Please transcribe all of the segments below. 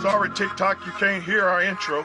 Sorry, TikTok, you can't hear our intro.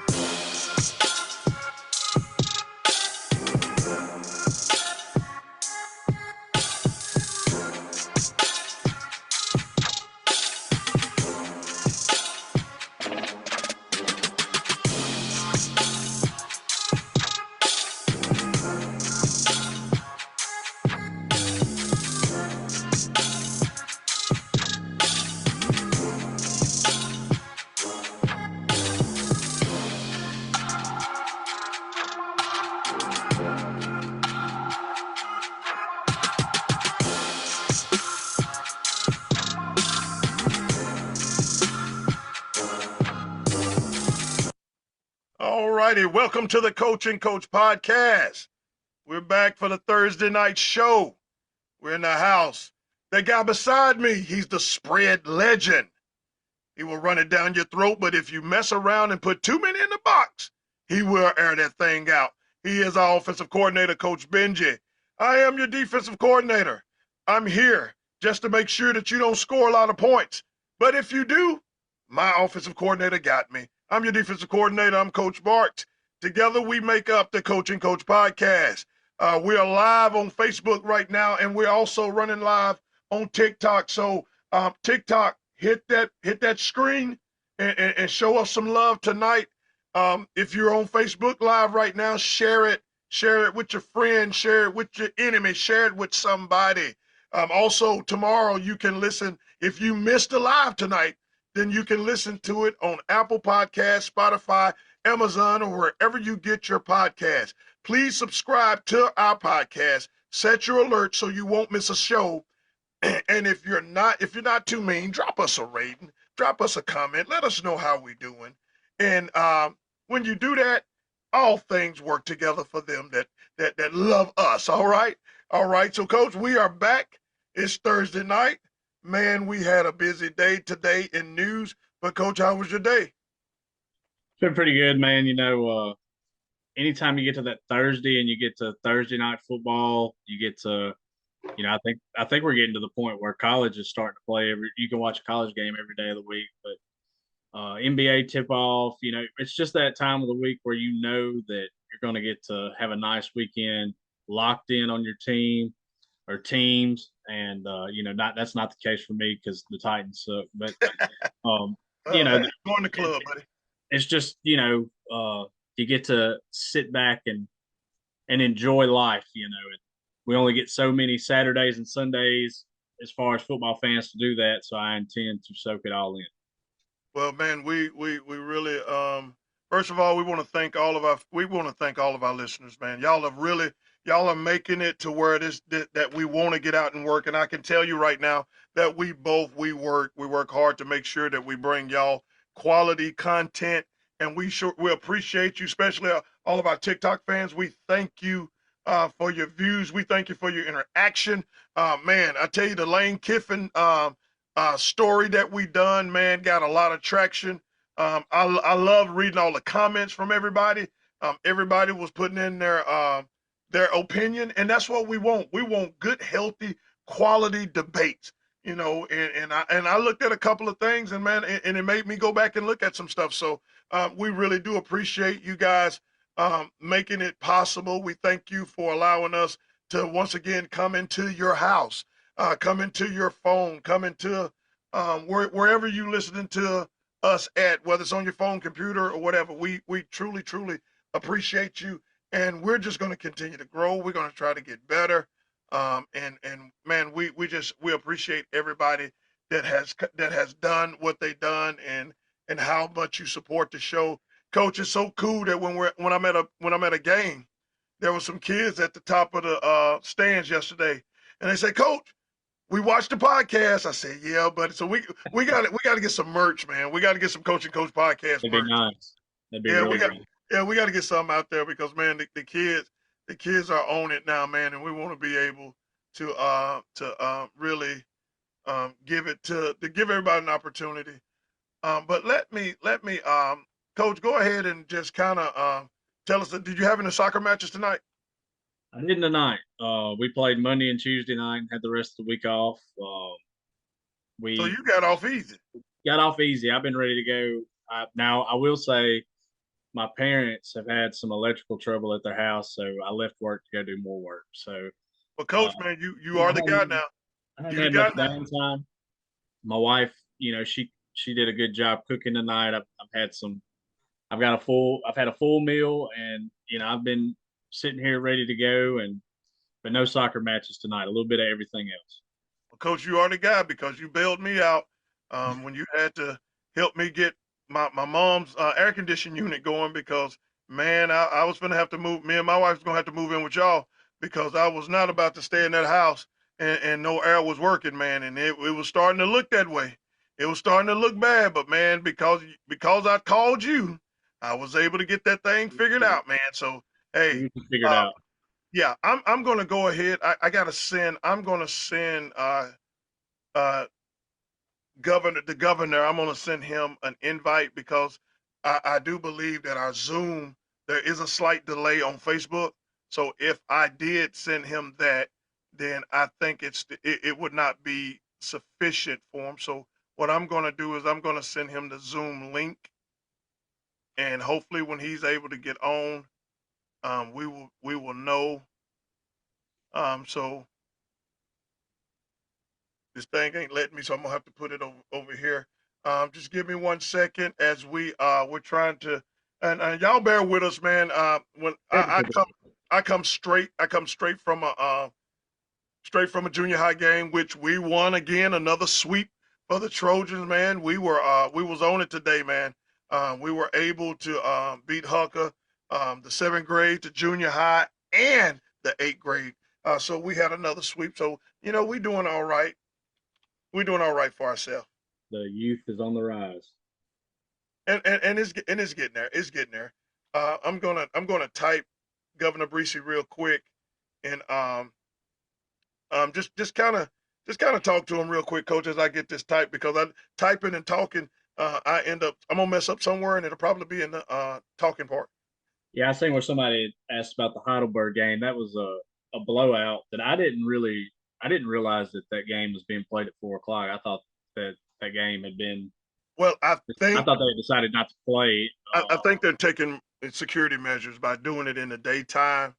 All righty, welcome to the Coaching Coach podcast. We're back for the Thursday night show. We're in the house. The guy beside me, he's the spread legend. He will run it down your throat, but if you mess around and put too many in the box, he will air that thing out. He is our offensive coordinator, Coach Benji. I am your defensive coordinator. I'm here just to make sure that you don't score a lot of points. But if you do, my offensive coordinator got me. I'm your defensive coordinator. I'm Coach Bart. Together we make up the Coaching Coach podcast. We are live on Facebook right now, and we're also running live on TikTok. So TikTok, hit that screen and show us some love tonight. If you're on Facebook Live right now, share it with your friends, share it with your enemy, share it with somebody. Also, tomorrow you can listen. If you missed the live tonight, then you can listen to it on Apple Podcasts, Spotify, Amazon, or wherever you get your podcast. Please subscribe to our podcast. Set your alerts so you won't miss a show. And if you're not too mean, drop us a rating, drop us a comment, let us know how we're doing. And when you do that, all things work together for them that love us. All right. So, Coach, we are back. It's Thursday night. Man, we had a busy day today in news. But, Coach, how was your day? It's been pretty good, man. Anytime you get to that Thursday and you get to Thursday night football, you get to, I think we're getting to the point where college is starting to play you can watch a college game every day of the week, but NBA tip off, it's just that time of the week where you know that you're going to get to have a nice weekend locked in on your team or teams. And, that's not the case for me because the Titans suck. But, Join the club, buddy. It's just, you get to sit back and enjoy life, and we only get so many Saturdays and Sundays as far as football fans to do that. So I intend to soak it all in. Well, man, we really first of all, we want to thank all of our listeners, man. Y'all are making it to where it is that we want to get out and work. And I can tell you right now that we work hard to make sure that we bring y'all quality content, and we appreciate you, especially all of our TikTok fans. We thank you for your views. We thank you for your interaction. Man, I tell you, the Lane Kiffin story that we done, man, got a lot of traction. I love reading all the comments from everybody. Everybody was putting in their opinion, and that's what we want. We want good, healthy, quality debates. And I looked at a couple of things, and man, and it made me go back and look at some stuff. So we really do appreciate you guys making it possible. We thank you for allowing us to once again come into your house, come into your phone, come into wherever you listening to us at, whether it's on your phone, computer, or whatever. We truly, truly appreciate you, and we're just going to continue to grow. We're going to try to get better. And man, we appreciate everybody that has done what they done and how much you support the show. Coach, it's so cool that when I'm at a game, there were some kids at the top of the stands yesterday, and they say, "Coach, we watched the podcast." I said, "Yeah, but so we got to get some merch, man. We got to get some Coach and Coach podcast That'd merch." be nice. That'd be Yeah, really nice. we got to get something out there because man, the kids are on it now, man, and we want to be able to really give everybody an opportunity. But let me, Coach, go ahead and just kind of tell us. Did you have any soccer matches tonight? I didn't tonight. We played Monday and Tuesday night and had the rest of the week off. So We you got off easy. got off easy. I've been ready to go. Now I will say my parents have had some electrical trouble at their house, so I left work to go do more work. So But uh, coach, man, you I are the guy hadn't now. I hadn't You the had guy much now. downtime. My wife, she did a good job cooking tonight. I've had a full meal, and I've been sitting here ready to go, and but no soccer matches tonight. A little bit of everything else. Well, coach, you are the guy because you bailed me out when you had to help me get my mom's air conditioning unit going because man, I was gonna have to move. Me and my wife was gonna have to move in with y'all because I was not about to stay in that house and no air was working, man, and it was starting to look that way. It was starting to look bad, but man, because I called you, I was able to get that thing figured out, man. So hey, We can figure it uh, out. yeah, I'm gonna go ahead. I gotta send. I'm gonna send uh the governor. I'm gonna send him an invite because I do believe that our Zoom there is a slight delay on Facebook. So if I did send him that, then I think it would not be sufficient for him. So what I'm gonna do is I'm gonna send him the Zoom link, and hopefully when he's able to get on, we will know. So this thing ain't letting me, so I'm gonna have to put it over here. Just give me 1 second as we're trying to, and y'all bear with us, man. When I come straight from a junior high game, which we won again, another sweep for the Trojans, man. We was on it today, man. We were able to beat Hucker, the seventh grade to junior high and the eighth grade. So we had another sweep. So we doing all right. We're doing all right for ourselves. The youth is on the rise. And it's getting there. It's getting there. I'm gonna type Governor Breesy real quick and just kind of talk to him real quick, coach, as I get this typed because I typing and talking, I'm gonna mess up somewhere and it'll probably be in the talking part. Yeah, I seen where somebody asked about the Heidelberg game. That was a blowout that I didn't realize that that game was being played at 4 o'clock. I thought that that game had been. Well, I thought they had decided not to play. I think they're taking security measures by doing it in the daytime.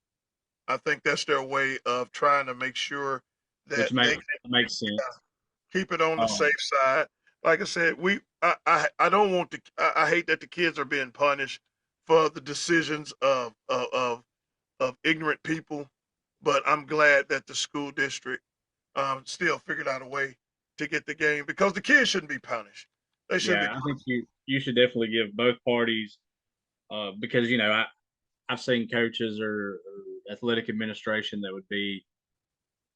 I think that's their way of trying to make sure that Which they makes sense. keep it on the Um, safe side. Like I said, I don't want to. I hate that the kids are being punished for the decisions of ignorant people, but I'm glad that the school district still figured out a way to get the game because the kids shouldn't be punished. They shouldn't be yeah, I think you should definitely give both parties because I've seen coaches or athletic administration that would be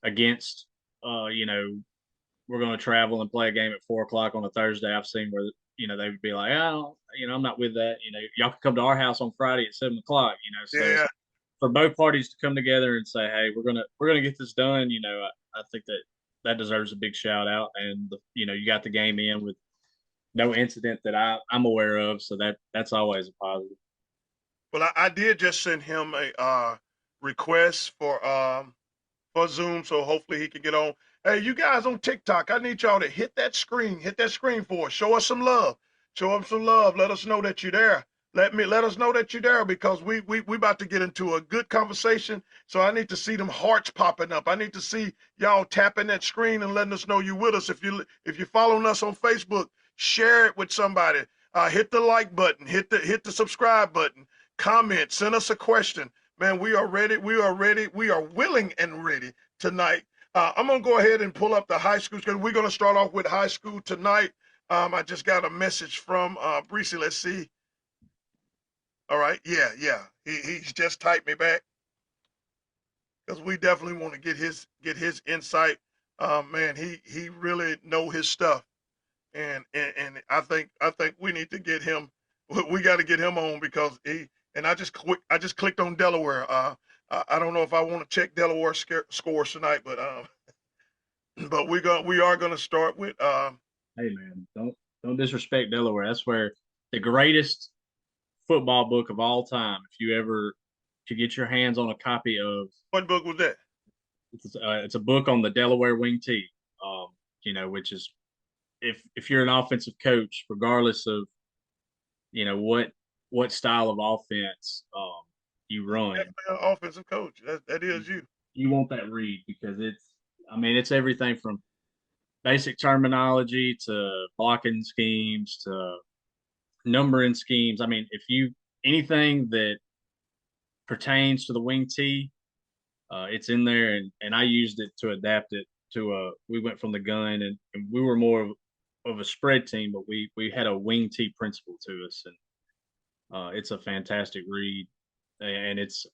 against we're going to travel and play a game at 4 o'clock on a Thursday. I've seen where they would be like, oh, I'm not with that. Y'all can come to our house on Friday at 7 o'clock. So yeah. for both parties to come together and say, hey, we're gonna get this done. I think that that deserves a big shout out. And you got the game in with no incident that I'm aware of, so that's always a positive. Well, I did just send him a request for Zoom, so hopefully he can get on. Hey, you guys on TikTok, I need y'all to hit that screen for us. Show us some love. Show us some love. Let us know that you're there. Let us know that you're there because we about to get into a good conversation. So I need to see them hearts popping up. I need to see y'all tapping that screen and letting us know you with us. If you're following us on Facebook, share it with somebody. Hit the like button. Hit the subscribe button. Comment. Send us a question. Man, we are ready. We are ready. We are willing and ready tonight. I'm going to go ahead and pull up the high school because we're going to start off with high school tonight. I just got a message from Breesy. Let's see. All right. Yeah, yeah. He's just typed me back because we definitely want to get his insight. Man, he really know his stuff, and I think we need to get him. We got to get him on because he and I just clicked on Delaware. I don't know if I want to check Delaware scores tonight, but but we are gonna start with Hey man, don't disrespect Delaware. That's where the greatest football book of all time. If you get your hands on a copy of, what book was that? it's a book on the Delaware wing T. Which is if you're an offensive coach, regardless of what style of offense you run. Definitely an offensive coach. That You, is you. you want that read because it's everything from basic terminology to blocking schemes to numbering schemes. I mean, if you anything that pertains to the wing T, it's in there, and I used it to adapt it to we went from the gun, and we were more of a spread team, but we had a wing T principle to us, and it's a fantastic read, and it's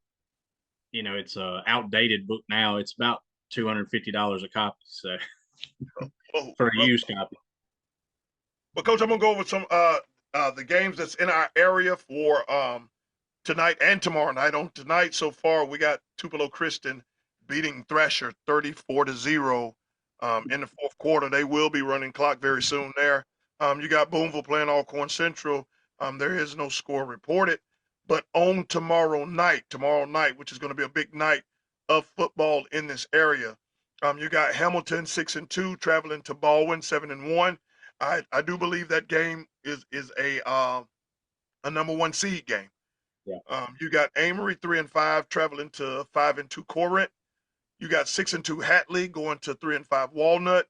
a outdated book now. It's about $250 a copy, so Oh, for a brother. used copy. But coach, I'm gonna go over some the games that's in our area for tonight and tomorrow night. On tonight, so far, we got Tupelo Christian beating Thrasher 34-0 in the fourth quarter. They will be running clock very soon there. You got Boonville playing Alcorn Central. There is no score reported. But on tomorrow night, which is going to be a big night of football in this area, you got Hamilton 6-2 traveling to Baldwin 7-1. I do believe that game is a number one seed game. Yeah. You got Amory 3-5 traveling to 5-2 Corinth. You got 6-2 Hatley going to 3-5 Walnut.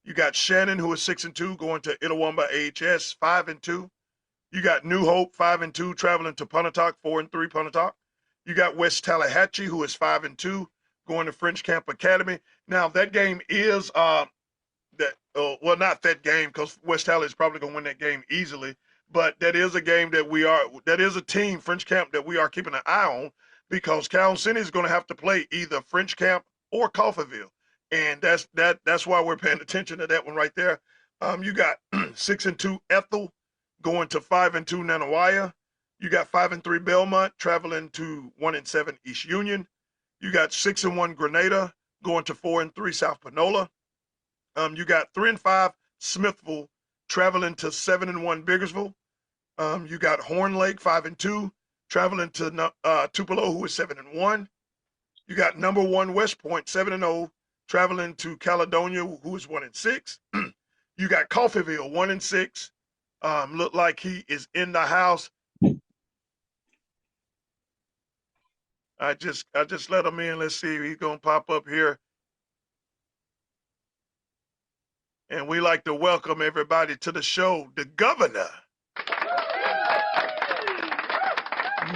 You got Shannon, who is 6-2, going to Itawamba AHS 5-2. You got New Hope 5-2 traveling to Pontotoc 4-3 Pontotoc. You got West Tallahatchie, who is 5-2, going to French Camp Academy. Now that game is well, not that game because West Tally is probably going to win that game easily. But that is a game that is a team, French Camp, that we are keeping an eye on because Calhoun City is going to have to play either French Camp or Coffeyville. And that's why we're paying attention to that one right there. You got 6-2 Ethel going to 5-2 Nanawaya. You got 5-3 Belmont traveling to 1-7 East Union. You got 6-1 Grenada going to 4-3 South Panola. You got 3-5 Smithville traveling to 7-1 Biggersville. You got Horn Lake 5-2 traveling to Tupelo, who is 7-1. You got number one West Point 7-0 traveling to Caledonia, who is 1-6. You got Coffeyville 1-6. Look like he is in the house. I just let him in. Let's see. He's gonna pop up here. And we like to welcome everybody to the show, the governor,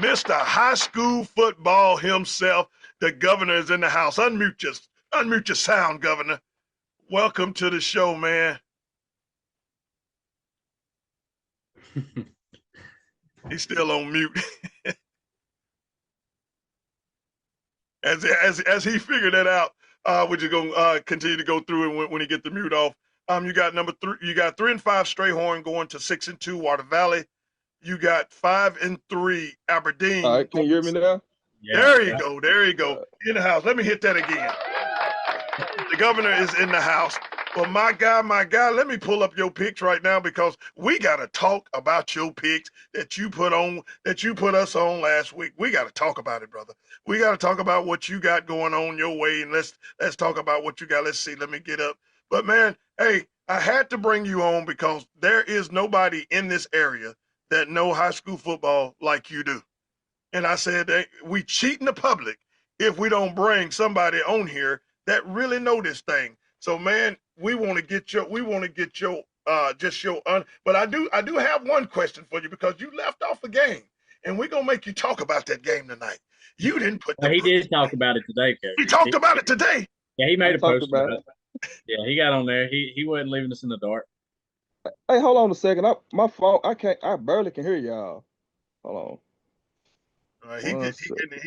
Mr. High School Football himself. The governor is in the house. Unmute your sound, governor. Welcome to the show, man. He's still on mute. As he figured that out, we're just gonna continue to go through it when he get the mute off. You got number 3. You got 3-5 Strayhorn going to 6-2 Water Valley. You got 5-3 Aberdeen. All right, can you hear me now? Yeah. There you go. There you go. In the house. Let me hit that again. The governor is in the house. Well, my guy, let me pull up your picks right now because we got to talk about your picks that you put us on last week. We got to talk about it, brother. We got to talk about what you got going on your way, and let's talk about what you got. Let's see. Let me get up. But man, hey, I had to bring you on because there is nobody in this area that know high school football like you do. And I said, hey, we cheating the public if we don't bring somebody on here that really know this thing. So man, we want to get your but I do have one question for you because you left off a game and we're gonna make you talk about that game tonight. You didn't put he did talk about it today, Coach. He talked about it today. Yeah, he made a post about it. Yeah, he got on there. He wasn't leaving us in the dark. Hey, hold on a second. My phone, I barely can hear y'all. Hold on. He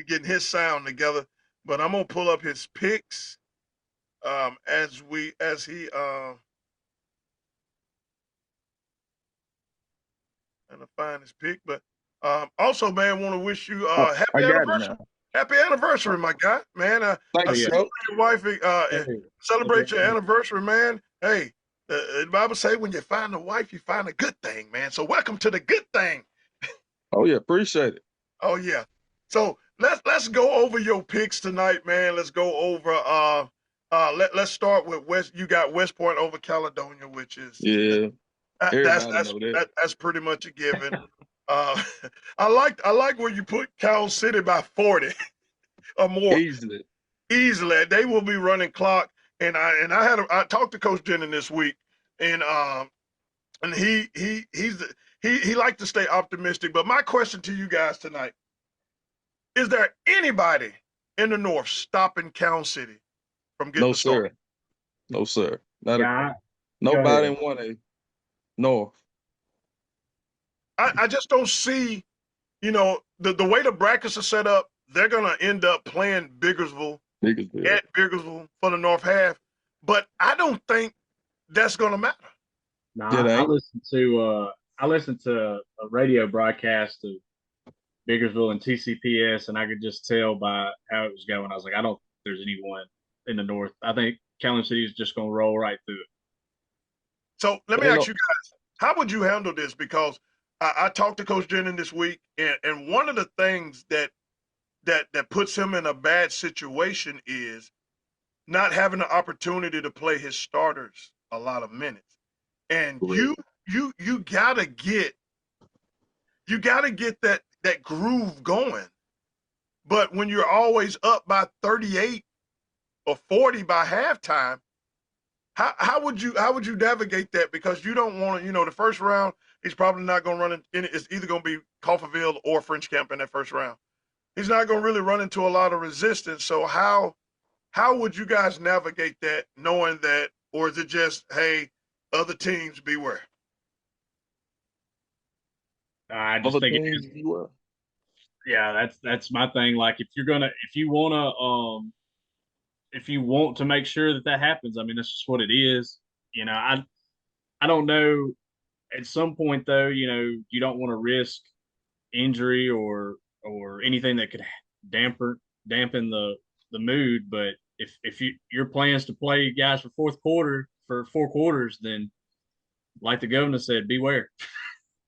getting his sound together, but I'm gonna pull up his picks as he trying to find his pick. But also, man, want to wish you happy anniversary. Happy anniversary, my guy, man. Thank you. Your wife celebrate your anniversary, man. Hey, the Bible say when you find a wife, you find a good thing, man. So welcome to the good thing. Oh yeah, appreciate it. Oh yeah. So let's go over your picks tonight, man. Let's go over let's start with West. You got West Point over Caledonia, which is yeah. that's pretty much a given. Uh, I like where you put Cal City by 40 or more Easily. easily. They will be running clock. And I talked to Coach Denton this week, and he liked to stay optimistic. But my question to you guys tonight: is there anybody in the North stopping Cal City from getting No, the start? sir. No, sir. Not a, Yeah, go nobody in ahead. 1A North. I just don't see, the way the brackets are set up, they're gonna end up playing Biggersville Niggas at Biggersville for the North half. But I don't think that's gonna matter. It Nah, ain't. I listened to a radio broadcast of Biggersville and TCPS, and I could just tell by how it was going. I was like, I don't think there's anyone in the North. I think Calumet City is just going to roll right through it. So let me Ain't ask no. you guys, how would you handle this? Because I talked to Coach Jennings this week, and one of the things that puts him in a bad situation is not having the opportunity to play his starters a lot of minutes. And you gotta get that groove going. But when you're always up by 38 or 40 by halftime, how would you navigate that? Because you don't want to, the first round, he's probably not going to run in. It's either going to be Coffeyville or French Camp in that first round. He's not going to really run into a lot of resistance. So how would you guys navigate that, knowing that, or is it just, hey, other teams beware? I just Other think it teams is. you are. Yeah, that's my thing. Like, if you want to make sure that that happens, I mean, that's just what it is. I don't know. At some point, though, you don't want to risk injury or anything that could dampen the mood. But if your plans to play guys for for 4 quarters, then like the governor said, beware.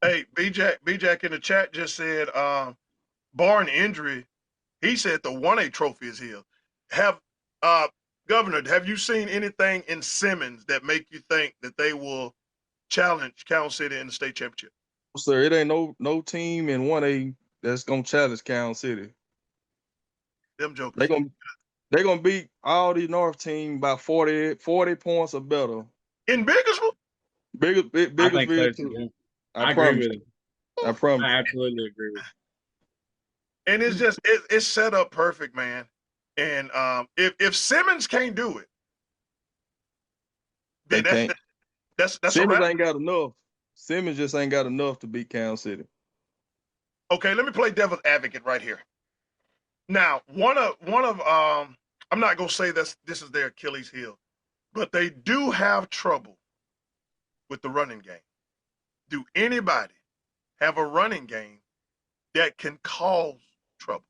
Hey, BJack in the chat just said, barring injury, he said the 1A trophy is here. Have uh Governor, have you seen anything in Simmons that make you think that they will challenge Cal City in the state championship? Sir, it ain't no team in 1A that's gonna challenge Count City. Them jokers They think. gonna they gonna beat all the North team by 40 points or better. In Bakersfield? I think so Biggersville too. too. I I agree promise with you. him. I promise I you. absolutely agree with And it's just it's set up perfect, man. And if Simmons can't do it, They then that's can't. that's a Simmons wrap. ain't got enough. Simmons just ain't got enough to beat Count City. Okay, let me play devil's advocate right here. Now, one of I'm not gonna say this is their Achilles heel, but they do have trouble with the running game. Do anybody have a running game that can cause trouble?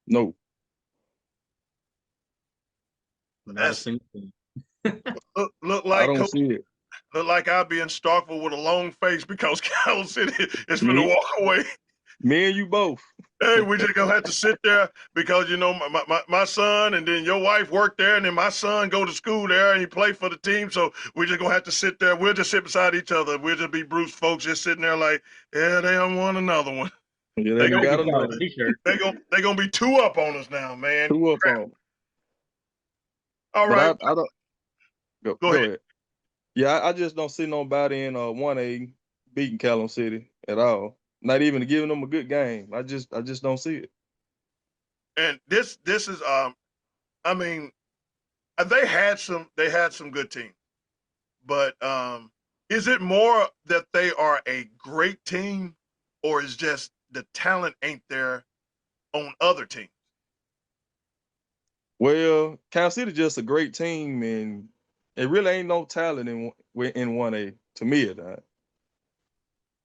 No. him. Not a That's single thing. look I like don't see it. look like I'll be in Starkville with a long face because Cal City is gonna Me walk away. me and you both. Hey, we just gonna have to sit there because my son and then your wife work there and then my son go to school there and he play for the team. So we just gonna have to sit there. We'll just sit beside each other. We'll just be Bruce folks just sitting there like, yeah, they don't want another one. Yeah, they They ain't gonna Maybe got it's on enough. a t-shirt. they gonna be two up on us now, man. Two up on. All But right, I don't go go ahead. ahead. Yeah, I just don't see nobody in 1A beating Callum City at all. Not even giving them a good game. I just don't see it. And this is I mean they had some good teams, but is it more that they are a great team, or is just the talent ain't there on other teams? Well, Cal City just a great team, and it really ain't no talent in 1A to me. It not.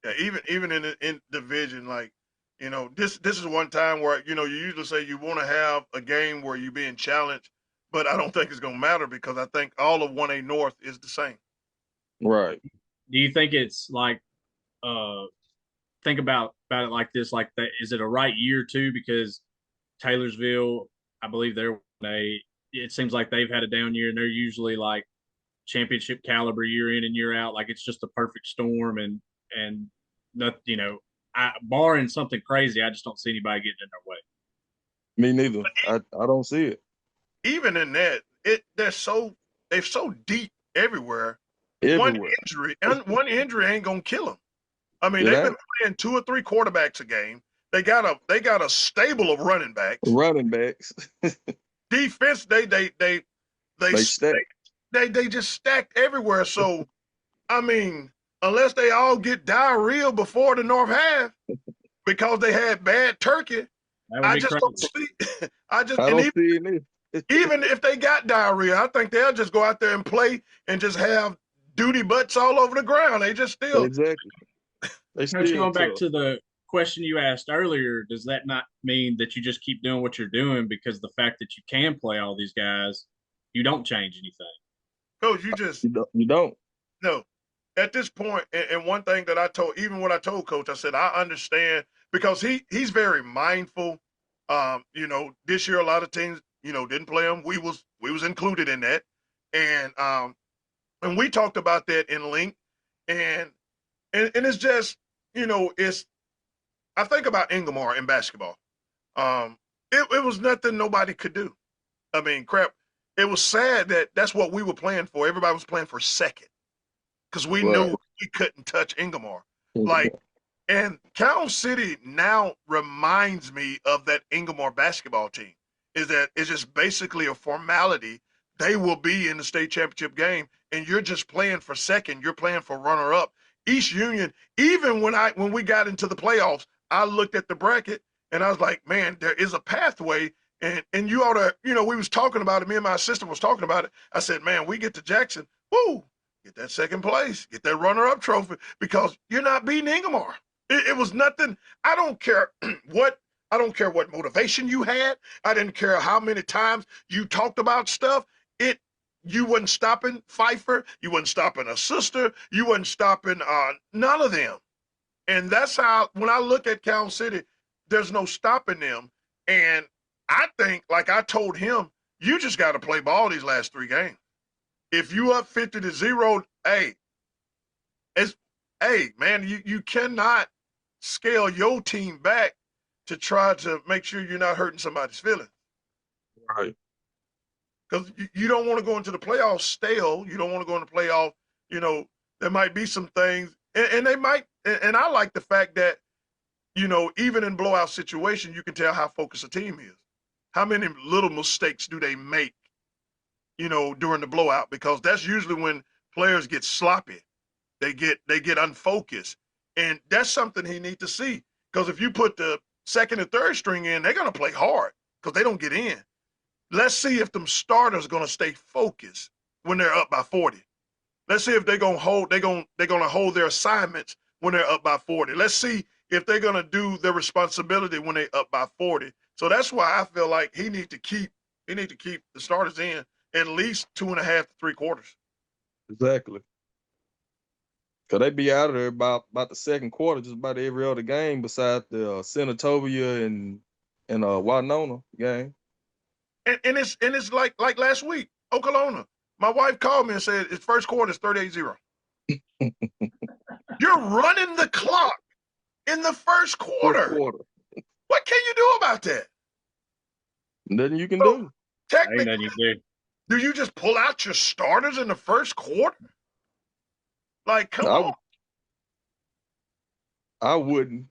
Yeah, even in division, like this is one time where you usually say you want to have a game where you're being challenged, but I don't think it's gonna matter because I think all of 1A North is the same. Right. Do you think it's like think about it like this? Like that, is it a right year too? Because Taylorsville, I believe it seems like they've had a down year and they're usually like championship caliber year in and year out. Like it's just a perfect storm and not, barring something crazy, I just don't see anybody getting in their way. Me neither. I don't see it. Even in that, they're so deep everywhere. Everywhere. One injury ain't gonna kill them. I mean, It they've been ain't. playing 2 or 3 quarterbacks a game. They got a stable of running backs. Running backs. Defense, they They stack. they just stacked everywhere. So I mean, unless they all get diarrhea before the North half because they had bad turkey, That would I be just crazy. don't see. I don't see it either. Even if they got diarrhea, I think they'll just go out there and play and just have duty butts all over the ground. They just still Exactly. They Coach, still going back tough. to the question you asked earlier, does that not mean that you just keep doing what you're doing because the fact that you can play all these guys, you don't change anything? coach. You don't. No. At this point, and one thing that I told, even what I told coach, I said I understand because he's very mindful. This year a lot of teams, didn't play him. We was included in that, and we talked about that in length, and it's just, it's I think about Ingomar in basketball. Um, it was nothing nobody could do. I mean, crap. It was sad that that's what we were playing for. Everybody was playing for second because we Right. knew we couldn't touch Ingomar. Like, and Cal City now reminds me of that Ingomar basketball team. Is that it's just basically a formality. They will be in the state championship game, and you're just playing for second. You're playing for runner up. East Union, even when we got into the playoffs, I looked at the bracket and I was like, man, there is a pathway. And you ought to, we was talking about it. Me and my assistant was talking about it. I said, man, we get to Jackson, woo, get that second place, get that runner-up trophy because you're not beating Ingomar. It was nothing. I don't care what motivation you had. I didn't care how many times you talked about stuff. You wasn't stopping Pfeiffer. You wasn't stopping a sister. You wasn't stopping none of them. And that's how when I look at Cal City, there's no stopping them. And I think, like I told him, you just got to play ball these last 3 games. If you up 50-0, man, you cannot scale your team back to try to make sure you're not hurting somebody's feelings. Right. Because you don't want to go into the playoffs stale. You don't want to go into the playoff. There might be some things, and they might. And I like the fact that, even in blowout situations, you can tell how focused a team is. How many little mistakes do they make, during the blowout? Because that's usually when players get sloppy. They get unfocused, and that's something he needs to see. Because if you put the second and third string in, they're gonna play hard because they don't get in. Let's see if them starters gonna stay focused when they're up by 40. Let's see if they're gonna hold their assignments when they're up by 40. Let's see if they're gonna do their responsibility when they're up by 40. So that's why I feel like he need to keep the starters in at least 2.5 to 3 quarters. Exactly. Cause they be out of there about the second quarter, just about every other game besides the Senatobia and Winona game. And it's like last week, Oklahoma. My wife called me and said its first quarter is 38-0. You're running the clock in the first First quarter. quarter. What can you do about that? Nothing you can So, do. Ain't nothing Technically, you do. do you just pull out your starters in the first quarter? Like, come on. I wouldn't.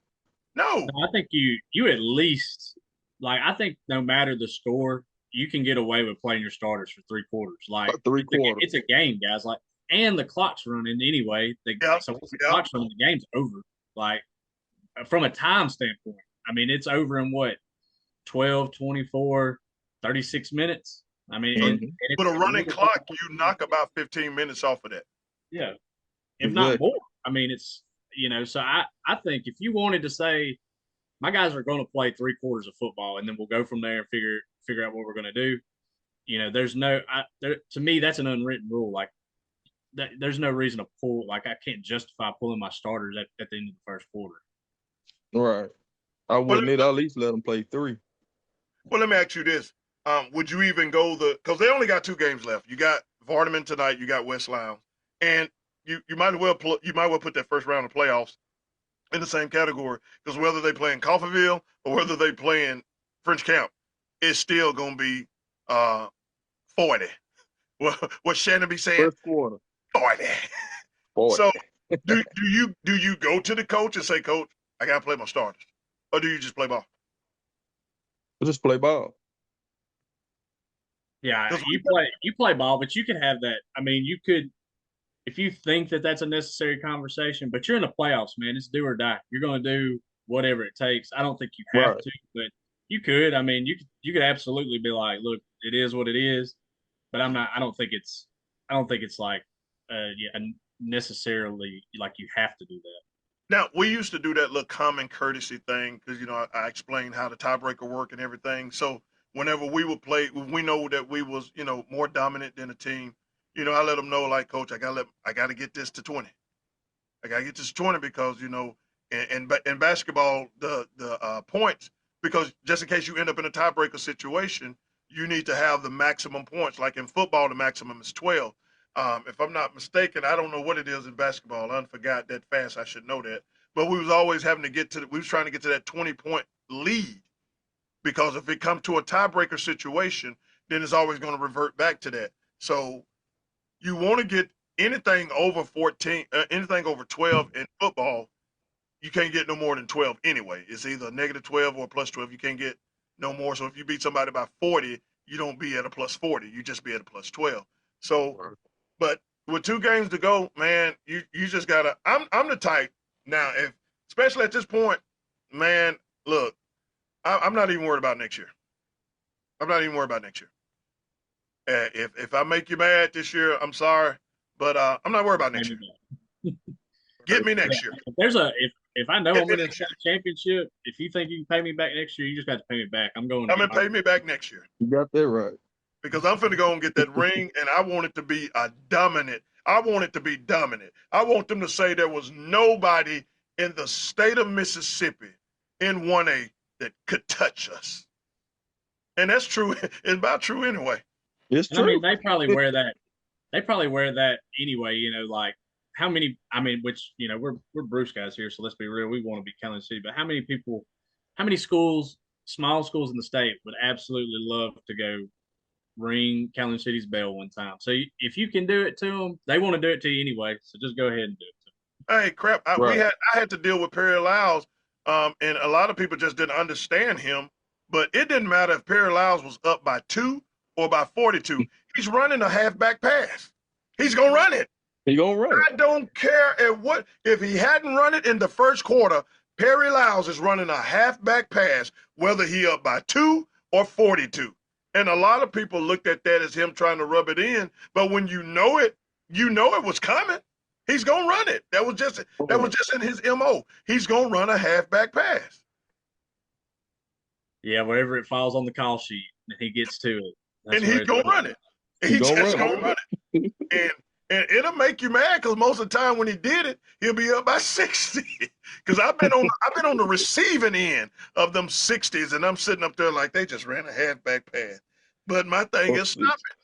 No. No, I think you at least I think no matter the score, you can get away with playing your starters for 3 quarters. Like About 3 quarters. it's a game, guys. And the clock's running anyway. So once the clock's running, the game's over. Like from a time standpoint, I mean, it's over in what 12, 24, 36 minutes. I mean, Mhm. and With a it's running really clock, you knock about 15 minutes off of that. yeah, if not Exactly. more. I mean, it's So I think if you wanted to say my guys are going to play 3 quarters of football, and then we'll go from there and figure out what we're going to do. There's to me that's an unwritten rule. Like there's no reason to pull. Like I can't justify pulling my starters at the end of the first quarter. Right. I wouldn't either. I'll at least let them play 3. Well, let me ask you this. Would you even go because they only got 2 games left. You got Vardaman tonight, you got West Lowndes. And you might as well put that first round of playoffs in the same category, because whether they play in Coffeyville or whether they play in French Camp, it's still gonna be 40. What Shannon be saying? First quarter, 40. 40. So do you go to the coach and say, Coach, I gotta play my starters, or do you just play ball? We'll just play ball. Yeah, 'Cause you play ball, but you can have that. I mean, you could if you think that that's a necessary conversation, but you're in the playoffs, man. It's do or die. You're going to do whatever it takes. I don't think you have Right. to, but you could. I mean, you could absolutely be like, look, it is what it is. But I'm not. I don't think it's like yeah, necessarily like you have to do that. Now we used to do that little common courtesy thing because I explained how the tiebreaker work and everything. So whenever we would play, we know that we was more dominant than a team. I let them know like, Coach, I gotta get this to 20. I gotta get this to 20 because in basketball the points, because just in case you end up in a tiebreaker situation, you need to have the maximum points. Like in football, the maximum is 12. If I'm not mistaken, I don't know what it is in basketball. I forgot that fast. I should know that. But we was always having to we was trying to get to that 20-point lead, because if it comes to a tiebreaker situation, then it's always going to revert back to that. So you want to get anything over 14, anything over 12 in football. You can't get no more than 12 anyway. It's either negative 12 or plus 12. You can't get no more. So if you beat somebody by 40, you don't be at a plus 40. You just be at a plus 12. So, but with 2 games to go, man, you just gotta. I'm the type now. If especially at this point, man, look, I'm not even worried about next year. I'm not even worried about next year. If I make you mad this year, I'm sorry, but I'm not worried about next year. Get me next year. If there's a if I know Get I'm me going to next win a championship, if you think you can pay me back next year, you just got to pay me back. I'm going to I'm get gonna pay me back next year. You got that right. Because I'm finna go and get that ring, and I want it to be a dominant. I want it to be dominant. I want them to say there was nobody in the state of Mississippi in 1A that could touch us. And that's true. It's about true anyway. It's And I mean, true. they probably wear that. They probably wear that anyway. You know, like how many? I mean, which we're Bruce guys here, so let's be real. We want to be Kansas City, but how many people? How many schools? Small schools in the state would absolutely love to go ring Kansas City's bell one time. So if you can do it to them, they want to do it to you anyway. So just go ahead and do it to Hey, crap! Right. I had to deal with Perry Lyles, and a lot of people just didn't understand him. But it didn't matter if Perry Lyles was up by 2 or by 42. He's running a halfback pass. He's gonna run it. He gonna run I don't care at what. If he hadn't run it in the first quarter, Perry Lyles is running a halfback pass, whether he up by 2 or 42. And a lot of people looked at that as him trying to rub it in. But when you know it was coming. He's gonna run it. That was just in his MO. He's gonna run a halfback pass. Yeah, wherever it falls on the call sheet and he gets to it, And he's gonna run it. He He gonna just run gonna run it. And it'll make you mad because most of the time when he did it, he'll be up by 60. Because I've been on the receiving end of them 60s, and I'm sitting up there like they just ran a halfback pass. But my thing is stop it.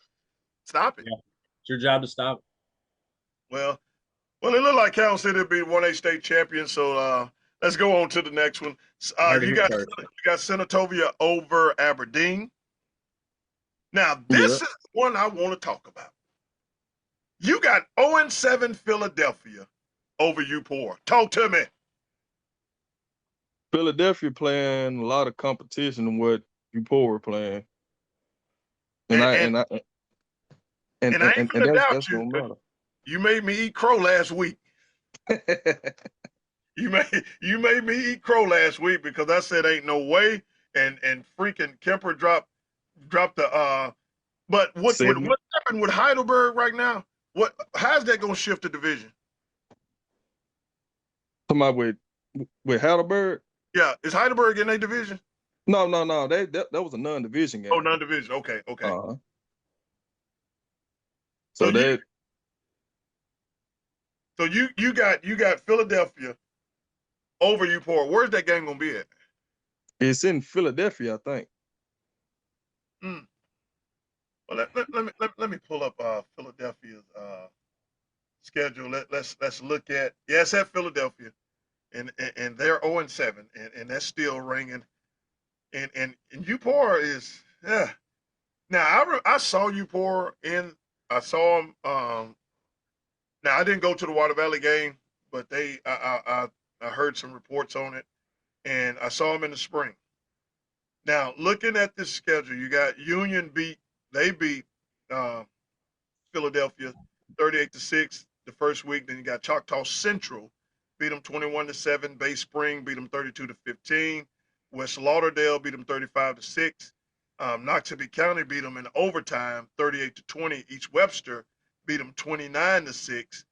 Stop it. Yeah. It's your job to stop it. Well, it looked like Cal City will be 1A state champion. So let's go on to the next one. You got Senatobia over Aberdeen. Now this is the one I want to talk about. You got 0-7 Philadelphia over UPOR. Talk to me. Philadelphia playing a lot of competition than what UPOR were playing. And I ain't gonna doubt you. You made me eat crow last week. You made me eat crow last week because I said ain't no way, and freaking Kemper dropped the But what happened with Heidelberg right now? How's that gonna shift the division? Talking about with Heidelberg? Yeah, is Heidelberg in a division? No. That was a non-division game. Oh, non-division. Okay. So you got Philadelphia over UPOR. Where's that game gonna be at? It's in Philadelphia, I think. Well, let me pull up Philadelphia's schedule. Let's look at it's at Philadelphia. and they're 0-7, and that's still ringing. And UPOR is yeah. Now I saw UPOR I saw them. Now I didn't go to the Water Valley game, but I heard some reports on it, and I saw them in the spring. Now looking at this schedule, you got Union beat uh, Philadelphia 38-6 the first week. Then you got Choctaw Central beat them 21-7. Bay Spring beat them 32-15. West Lauderdale beat them 35-6. Noxubee County beat them in overtime 38-20. East Webster beat them 29-6.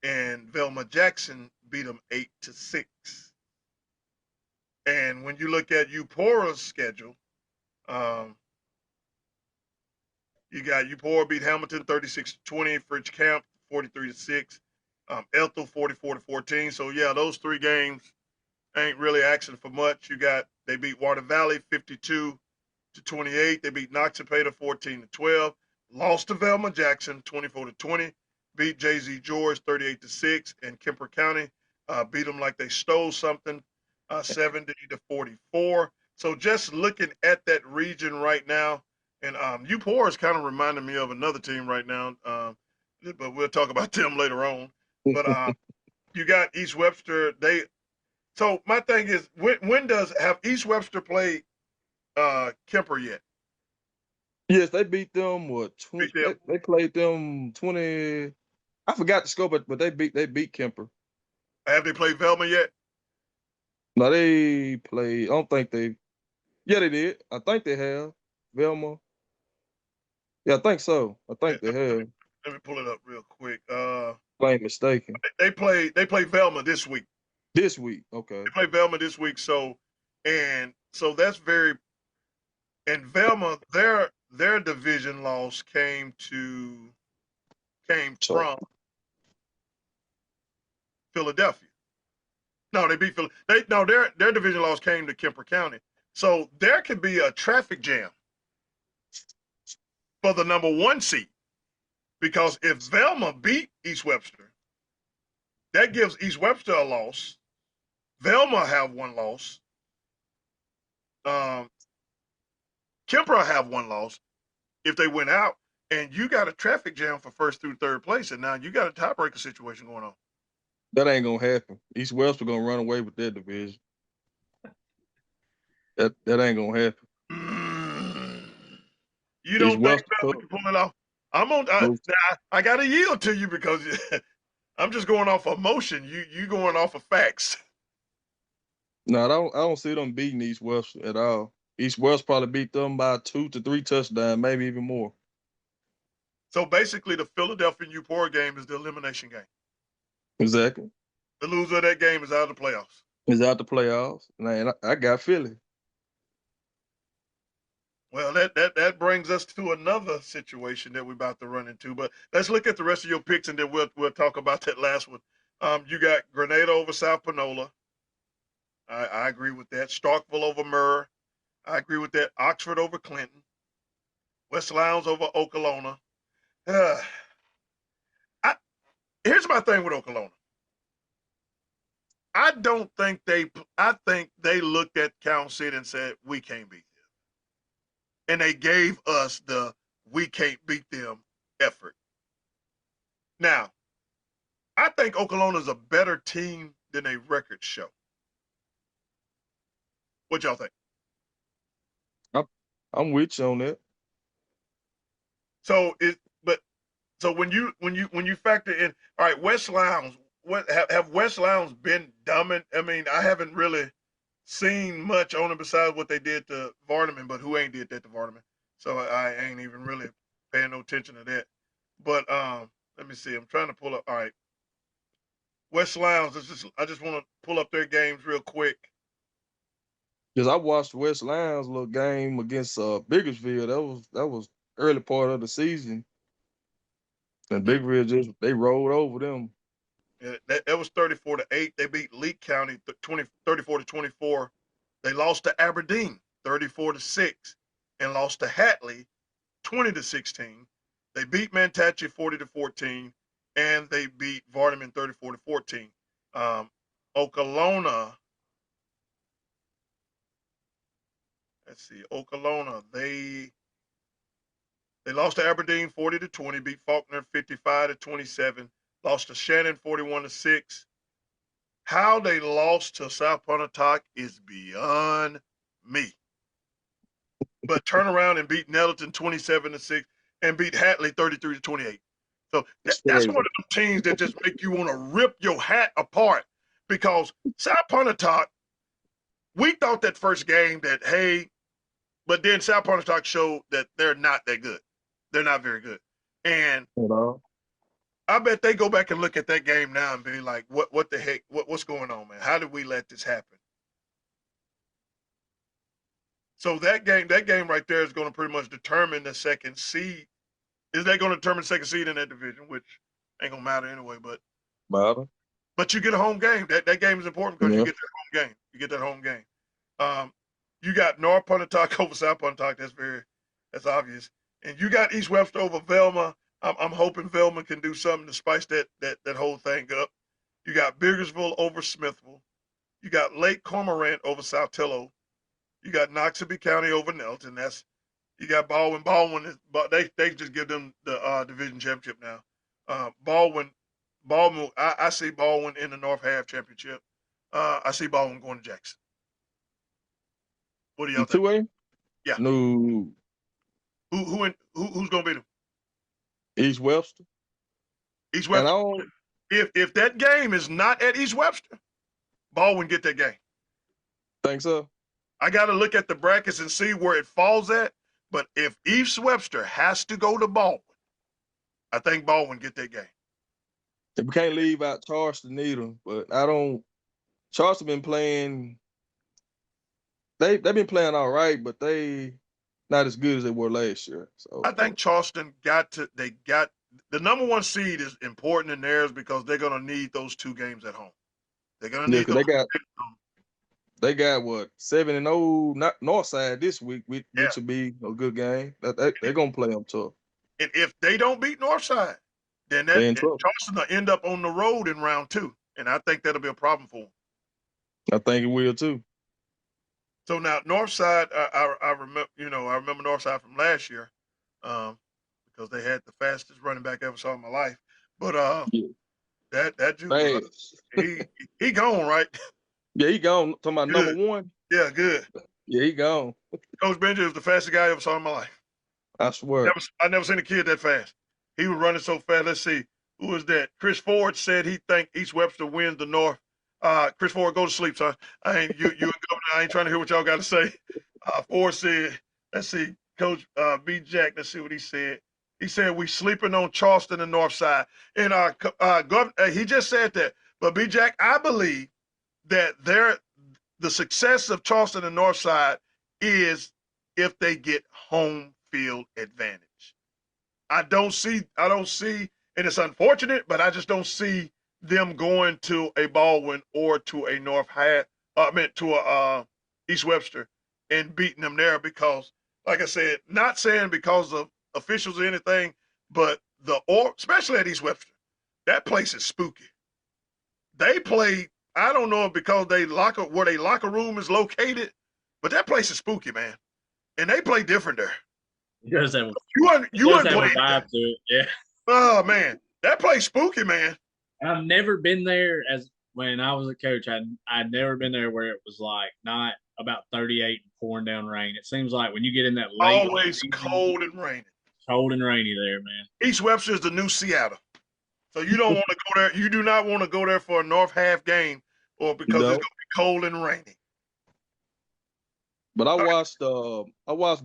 And Velma Jackson beat them 8-6. And when you look at Upora's schedule, um, you got Upora beat Hamilton 36-20, French Camp 43-6, Ethel 44-14. So yeah, those three games ain't really asking for much. They beat Water Valley 52-28. They beat Noxapater 14-12. Lost to Velma Jackson 24-20. Beat JZ George 38-6, and Kemper County beat them like they stole something 70-44. So just looking at that region right now, and UPOR is kind of reminding me of another team right now, but we'll talk about them later on. But you got East Webster. So my thing is, when have East Webster played Kemper yet? Yes, they beat them. Beat them. They played them 20. I forgot the score, but they beat Kemper. Have they played Velma yet? No, they played. I don't think they. Yeah, they did. I think they have Velma. Yeah, I think so. I think they have. Let me pull it up real quick. If I ain't mistaken. They play Velma this week. This week, okay. They play Velma this week, so that's very. And Velma, their division loss came from Philadelphia. No, they beat Philadelphia. No, their division loss came to Kemper County. So there could be a traffic jam for the number 1 seed, because if Velma beat East Webster, that gives East Webster a loss. Velma have 1 loss. Kemper have 1 loss if they went out, and you got a traffic jam for first through third place, and now you got a tiebreaker situation going on. That ain't gonna happen. East Webster gonna run away with that division. That ain't gonna happen. You don't think Velma can pull it off? I got to yield to you because I'm just going off emotion. You going off of facts. No, I don't see them beating East Webster at all. East West probably beat them by 2 to 3 touchdowns, maybe even more. So basically, the Philadelphia UPOR game is the elimination game. Exactly. The loser of that game is out of the playoffs. Is out the playoffs, and I got Philly. Well, that brings us to another situation that we're about to run into. But let's look at the rest of your picks, and then we'll talk about that last one. You got Grenada over South Panola. I agree with that. Starkville over Murr. I agree with that. Oxford over Clinton. West Lowndes over Okolona. Here's my thing with Okolona. I think they looked at Cal City and said, we can't beat them. And they gave us the we can't beat them effort. Now, I think Okolona is a better team than a record show. What y'all think? I'm with you on that. So when you factor in, all right, West Lowndes, what have West Lowndes been dominant? I mean, I haven't really seen much on it besides what they did to Vardaman, but who ain't did that to Vardaman? So I ain't even really paying no attention to that. But let me see. I'm trying to pull up. All right, West Lowndes. I just want to pull up their games real quick. Because I watched West Lowndes little game against Bakersfield. That was early part of the season, and Bakersfield they rolled over them. Yeah, that was 34-8. They beat Lee County 34-24. They lost to Aberdeen 34-6, and lost to Hatley 20-16. They beat Mantachie 40-14, and they beat Vardaman 34-14. Okolona. Let's see, Okolona. They lost to Aberdeen 40-20, beat Faulkner 55-27, lost to Shannon 41-6. How they lost to South Pontotoc is beyond me. But turn around and beat Nettleton 27-6 and beat Hatley 33-28. So that's one of them teams that just make you want to rip your hat apart, because South Pontotoc, we thought that first game that, hey, but then South Pontotoc showed that they're not that good. They're not very good. And I bet they go back and look at that game now and be like, what the heck? What's going on, man? How did we let this happen? So that game right there is going to pretty much determine the second seed. Is that going to determine second seed in that division, which ain't going to matter anyway, but you get a home game. That game is important because you get that home game. You get that home game. You got North Pontotoc over South Pontotoc. That's obvious. And you got East Webster over Velma. I'm hoping Velma can do something to spice that whole thing up. You got Biggersville over Smithville. You got Lake Cormorant over South Tillow. You got Noxubee County over Nelton. You got Baldwin. Baldwin they just give them the division championship now. Baldwin. I see Baldwin in the North Half championship. I see Baldwin going to Jackson. What do y'all think? 2A? Yeah. No. Who's gonna beat them? East Webster. East Webster. If that game is not at East Webster, Baldwin get that game. Think so? I got to look at the brackets and see where it falls at. But if East Webster has to go to Baldwin, I think Baldwin get that game. We can't leave out Charleston either, but Charleston been playing. They've been playing all right, but they not as good as they were last year. So I think Charleston the number one seed is important in theirs because they're gonna need those two games at home. They're gonna need those. They got what 7-0 Northside this week, which will be a good game. They're gonna play them tough. And if they don't beat Northside, then Charleston will end up on the road in round 2, and I think that'll be a problem for them. I think it will too. So now Northside, I remember Northside from last year, because they had the fastest running back I ever saw in my life. But that Juke, he gone, right? Yeah, he gone. Talking about good. number 1. Yeah, good. Yeah, he gone. Coach Benji was the fastest guy I ever saw in my life. I swear. I never seen a kid that fast. He was running so fast. Let's see, who was that? Chris Ford said he think East Webster wins the North. Chris Ford, go to sleep, son. I ain't I ain't trying to hear what y'all got to say. Ford said, let's see, Coach B. Jack. Let's see what he said. He said we sleeping on Charleston and Northside. And he just said that. But B. Jack, I believe that the success of Charleston and Northside is if they get home field advantage. I don't see, and it's unfortunate, but I just don't see them going to a Baldwin or to a to a East Webster and beating them there because, like I said, not saying because of officials or anything, but especially at East Webster, that place is spooky. They play. I don't know if because where their locker room is located, but that place is spooky, man. And they play different there. You guys have a vibe to it, yeah. Oh man, that place spooky, man. I've never been there when I was a coach. I'd never been there where it was like not about 38 and pouring down rain. It seems like when you get in that late, always cold and rainy. Cold and rainy there, man. East Webster is the new Seattle. So you don't want to go there. You do not want to go there for a North Half game or because it's going to be cold and rainy. But I watched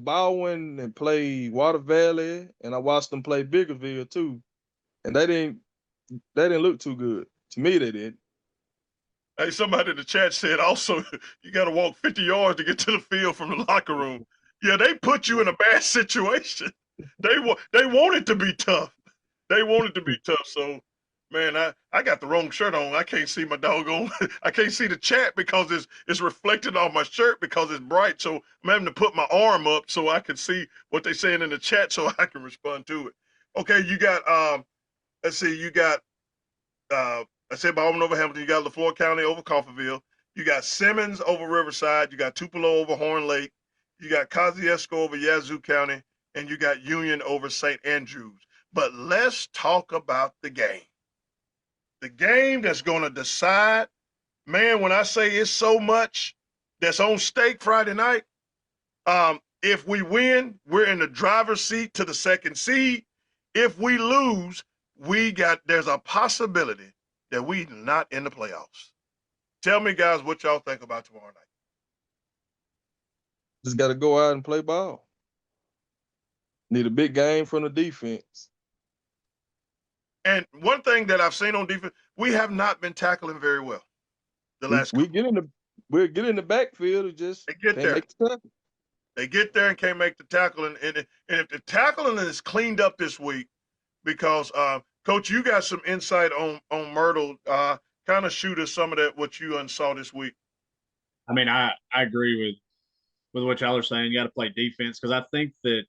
Baldwin and play Water Valley, and I watched them play Biggersville too, and they didn't look too good. To me, they did. Hey, somebody in the chat said also you got to walk 50 yards to get to the field from the locker room. Yeah, they put you in a bad situation. They want it to be tough. They want it to be tough. So, man, I got the wrong shirt on. I can't see my doggone. I can't see the chat because it's reflected on my shirt because it's bright. So I'm having to put my arm up so I can see what they're saying in the chat so I can respond to it. Okay, you got let's see, you got I said Baldwin over Hamilton. You got LaFleur County over Coffeyville. You got Simmons over Riverside. You got Tupelo over Horn Lake. You got Kosciuszko over Yazoo County. And you got Union over St. Andrews. But let's talk about the game. The game that's going to decide, man, when I say it's so much that's on stake Friday night, if we win, we're in the driver's seat to the second seed. If we lose, there's a possibility that we're not in the playoffs. Tell me, guys, what y'all think about tomorrow night. Just got to go out and play ball. Need a big game from the defense. And one thing that I've seen on defense, we have not been tackling very well. We're getting in the backfield. It just they get there. They get there and can't make the tackle. And if the tackling is cleaned up this week, because Coach, you got some insight on Myrtle. Kind of shoot us some of that what you saw this week. I mean, I agree with what y'all are saying. You got to play defense because I think that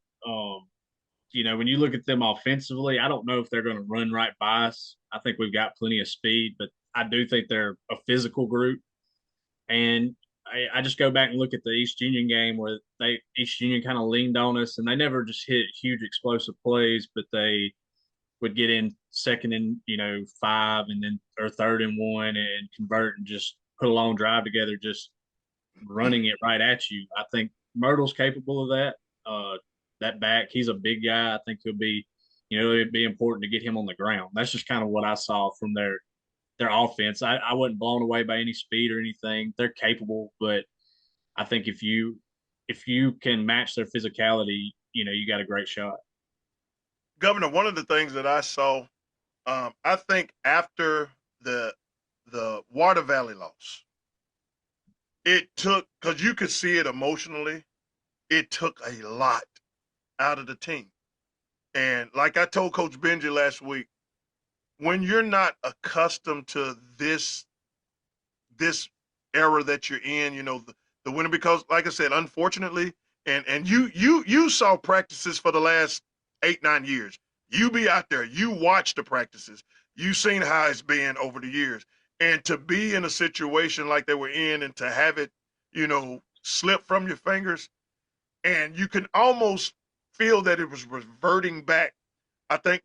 when you look at them offensively, I don't know if they're going to run right by us. I think we've got plenty of speed, but I do think they're a physical group. And I just go back and look at the East Union game where East Union kind of leaned on us, and they never just hit huge explosive plays, but they would get in second and 5 and then or third and 1 and convert and just put a long drive together, just running it right at you. I think Myrtle's capable of that. That back, he's a big guy. I think it'd be important to get him on the ground. That's just kind of what I saw from their offense. I wasn't blown away by any speed or anything. They're capable, but I think if you can match their physicality, you got a great shot. Governor, one of the things that I saw, I think after the Water Valley loss, it took, because you could see it emotionally, it took a lot out of the team. And like I told Coach Benji last week, when you're not accustomed to this era that you're in, the winner, because like I said, unfortunately, and you saw practices for the last 8-9 years. You be out there, you watch the practices, you seen how it's been over the years. And to be in a situation like they were in and to have it, slip from your fingers, and you can almost feel that it was reverting back. I think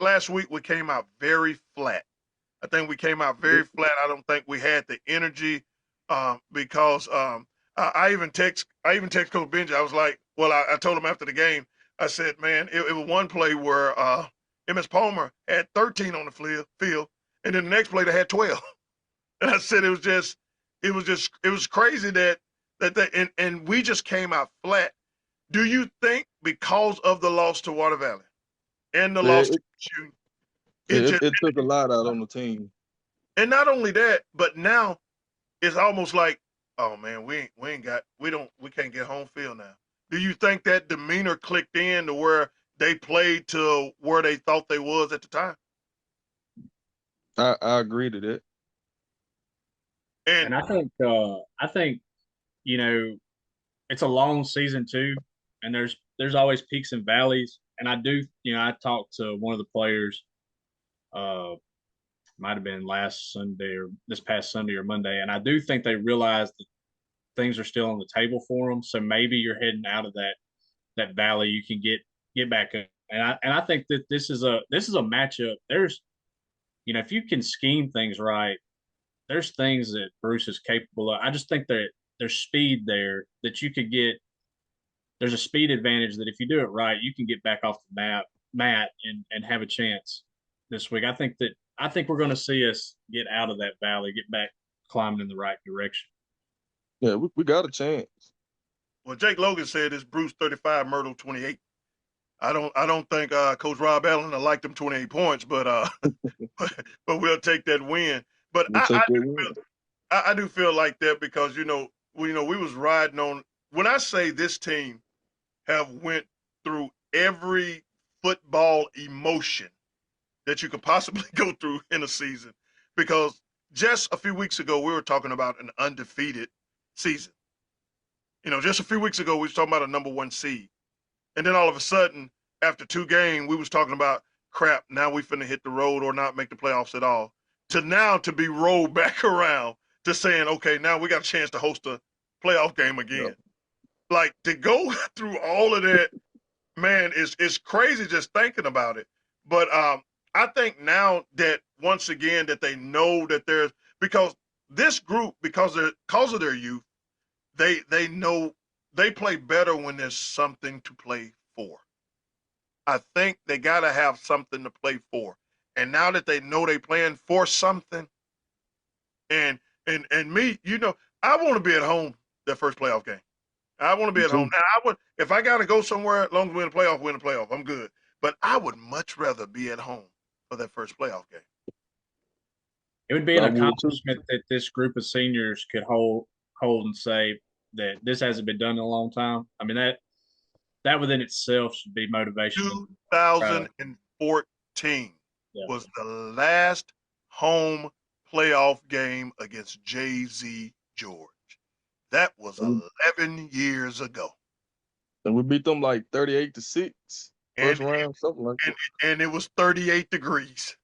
last week we came out very flat. I think we came out very flat. I don't think we had the energy because I even text Coach Benji. I was like, well, I told him after the game, I said, man, it was one play where MS Palmer had 13 on the field, and then the next play they had 12. And I said it was crazy that and we just came out flat. Do you think because of the loss to Water Valley and the loss to you, it took a lot out on the team? And not only that, but now it's almost like, oh man, we can't get home field now. Do you think that demeanor clicked in to where they played to where they thought they was at the time? I agree to that. And I think it's a long season too, and there's always peaks and valleys. And I do, I talked to one of the players, might have been last Sunday or this past Sunday or Monday, and I do think they realized that things are still on the table for them. So maybe you're heading out of that valley, you can get back up. And I think that this is a matchup. There's, if you can scheme things right, there's things that Bruce is capable of. I just think that there's speed there that you could get. There's a speed advantage that if you do it right, you can get back off the mat and have a chance this week. I think we're going to see us get out of that valley, get back climbing in the right direction. Yeah, we got a chance. Well, Jake Logan said it's Bruce 35, Myrtle 28. I don't think Coach Rob Allen liked them 28 points, but but we'll take that win. But I do feel like that because we was riding on. When I say this team have went through every football emotion that you could possibly go through in a season, because just a few weeks ago we were talking about an undefeated season. Just a few weeks ago we was talking about a number 1 seed, and then all of a sudden after 2 games we was talking about crap. Now we finna hit the road or not make the playoffs at all. to now to be rolled back around to saying, okay, now we got a chance to host a playoff game again. Yep. Like to go through all of that, man, it's crazy just thinking about it. But I think now that once again that they know that there's because this group because of their youth, they know they play better when there's something to play for. I think they got to have something to play for. And now that they know they playing for something, and me, I want to be at home that first playoff game. I want to be Me at home. too. Now, I would if I got to go somewhere, as long as we win the playoff, I'm good. But I would much rather be at home for that first playoff game. It would be an I would too. accomplishment that this group of seniors could hold and say that this hasn't been done in a long time. I mean that within itself should be motivation. 2014 Yeah. was the last home playoff game against Jay-Z George. That was 11 years ago. And we beat them like 38-6, And, first round, something like that. and it was 38 degrees.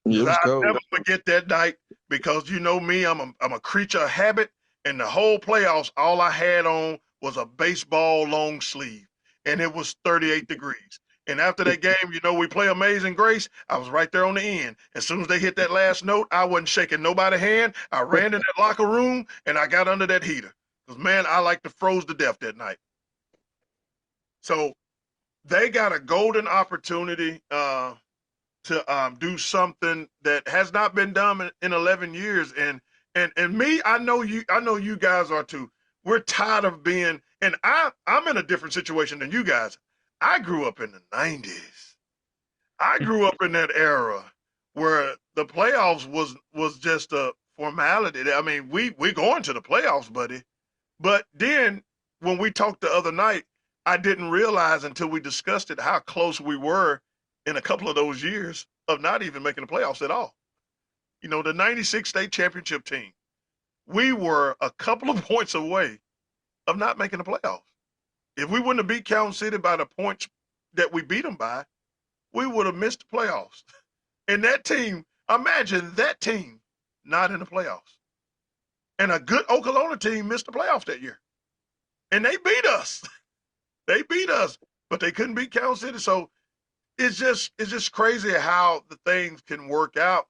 Yeah, it was I'll cold. never forget that night because you know me, I'm a creature of habit. And the whole playoffs, all I had on was a baseball long sleeve, and it was 38 degrees. And after that game, we play Amazing Grace. I was right there on the end. As soon as they hit that last note, I wasn't shaking nobody's hand. I ran in that locker room and I got under that heater because man, I like to froze to death that night. So they got a golden opportunity to do something that has not been done in 11 years. And me, I know you guys are too. We're tired of being, and I'm in a different situation than you guys. I grew up in the 90s. I grew up in that era where the playoffs was just a formality. I mean, we going to the playoffs, buddy. But then when we talked the other night, I didn't realize until we discussed it how close we were in a couple of those years of not even making the playoffs at all. The 96 state championship team, we were a couple of points away of not making the playoffs. If we wouldn't have beat Calhoun City by the points that we beat them by, we would have missed the playoffs. And that team, imagine that team not in the playoffs. And a good Oklahoma team missed the playoffs that year. And they beat us. They beat us, but they couldn't beat Calhoun City. So it's just crazy how the things can work out.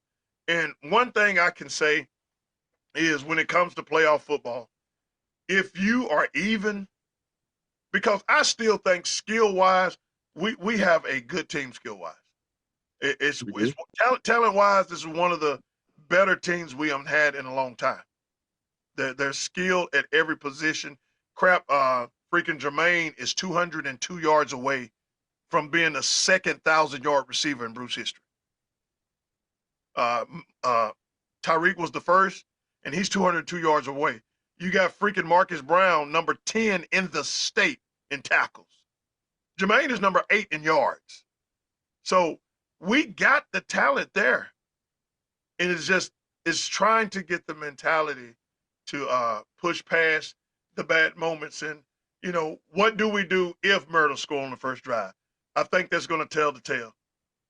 And one thing I can say is when it comes to playoff football, if you are even, because I still think skill wise, we have a good team skill wise. It's talent wise, this is one of the better teams we have had in a long time. They're skilled at every position. Freaking Jermaine is 202 yards away from being the second 1,000-yard receiver in Bruce history. Tyreek was the first, and he's 202 yards away. You got freaking Marcus Brown, number 10 in the state in tackles. Jermaine is number 8 in yards. So we got the talent there. And it's trying to get the mentality to push past the bad moments. And, what do we do if Myrtle score on the first drive? I think that's going to tell the tale.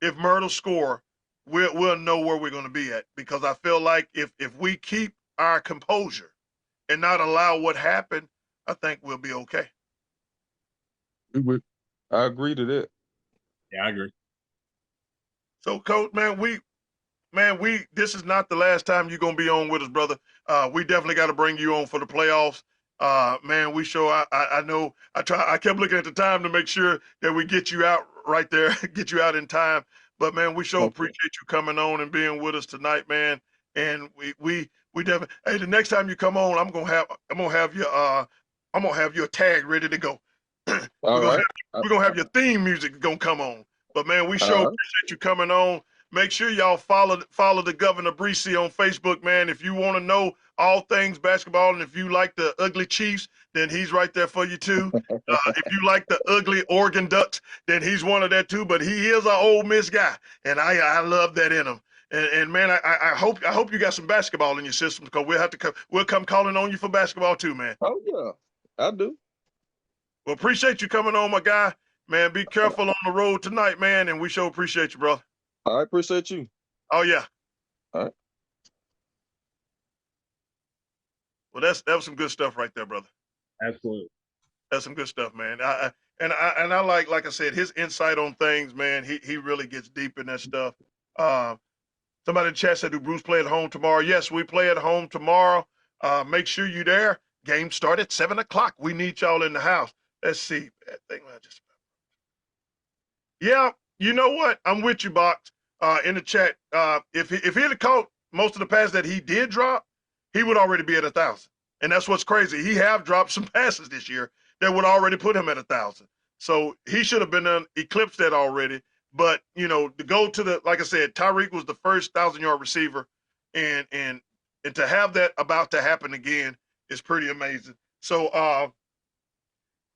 If Myrtle score, we'll know where we're going to be at, because I feel like if we keep our composure and not allow what happened, I think we'll be okay. I agree to that. Yeah, I agree. So, Coach, man, this is not the last time you're gonna be on with us, brother. We definitely got to bring you on for the playoffs. Man, I know I kept looking at the time to make sure that we get you out right there, get you out in time. But man, we sure appreciate you coming on and being with us tonight, man. And we definitely. Hey, the next time you come on, I'm gonna have your tag ready to go. We're gonna have your theme music gonna come on. But man, we sure appreciate you coming on. Make sure y'all follow the Governor Breesy on Facebook, man. If you want to know all things basketball, and if you like the ugly Chiefs, then he's right there for you too. If you like the ugly Oregon Ducks, then he's one of that too. But he is an Ole Miss guy, and I love that in him. And man, I hope you got some basketball in your system, because we'll come calling on you for basketball too, man. Oh yeah, I do. Well, appreciate you coming on, my guy. Man, be careful on the road tonight, man, and we sure appreciate you, bro. I appreciate you. Oh, yeah. All right. Well, that was some good stuff right there, brother. Absolutely. That's some good stuff, man. I like I said, his insight on things, man. He really gets deep in that stuff. Uh, Somebody in the chat said, "Do Bruce play at home tomorrow?" Yes, we play at home tomorrow. Make sure you there. Game start at 7 o'clock. We need y'all in the house. Let's see. Yeah, you know what? I'm with you, Box. In the chat, if he'd have caught most of the passes that he did drop, he would already be at 1,000. And that's what's crazy. He have dropped some passes this year that would already put him at 1,000. So he should have been eclipsed that already. But to go to like I said, Tyreek was the first 1,000-yard receiver, and to have that about to happen again is pretty amazing. So,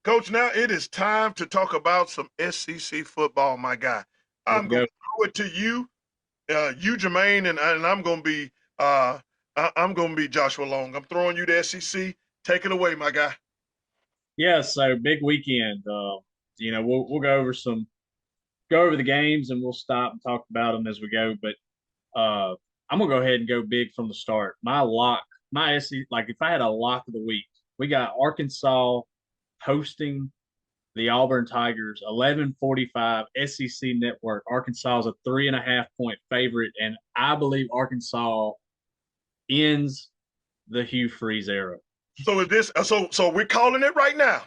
Coach, now it is time to talk about some SEC football, my guy. I'm going to throw it to you, Jermaine, and I'm going to be I'm going to be Joshua Long. I'm throwing you the SEC. Take it away, my guy. Yeah, so big weekend. We'll go over the games and we'll stop and talk about them as we go. But I'm gonna go ahead and go big from the start. My SEC, like if I had a lock of the week, we got Arkansas hosting the Auburn Tigers, 11:45 SEC Network. Arkansas is a 3.5-point favorite, and I believe Arkansas ends the Hugh Freeze era. So is this so we're calling it right now?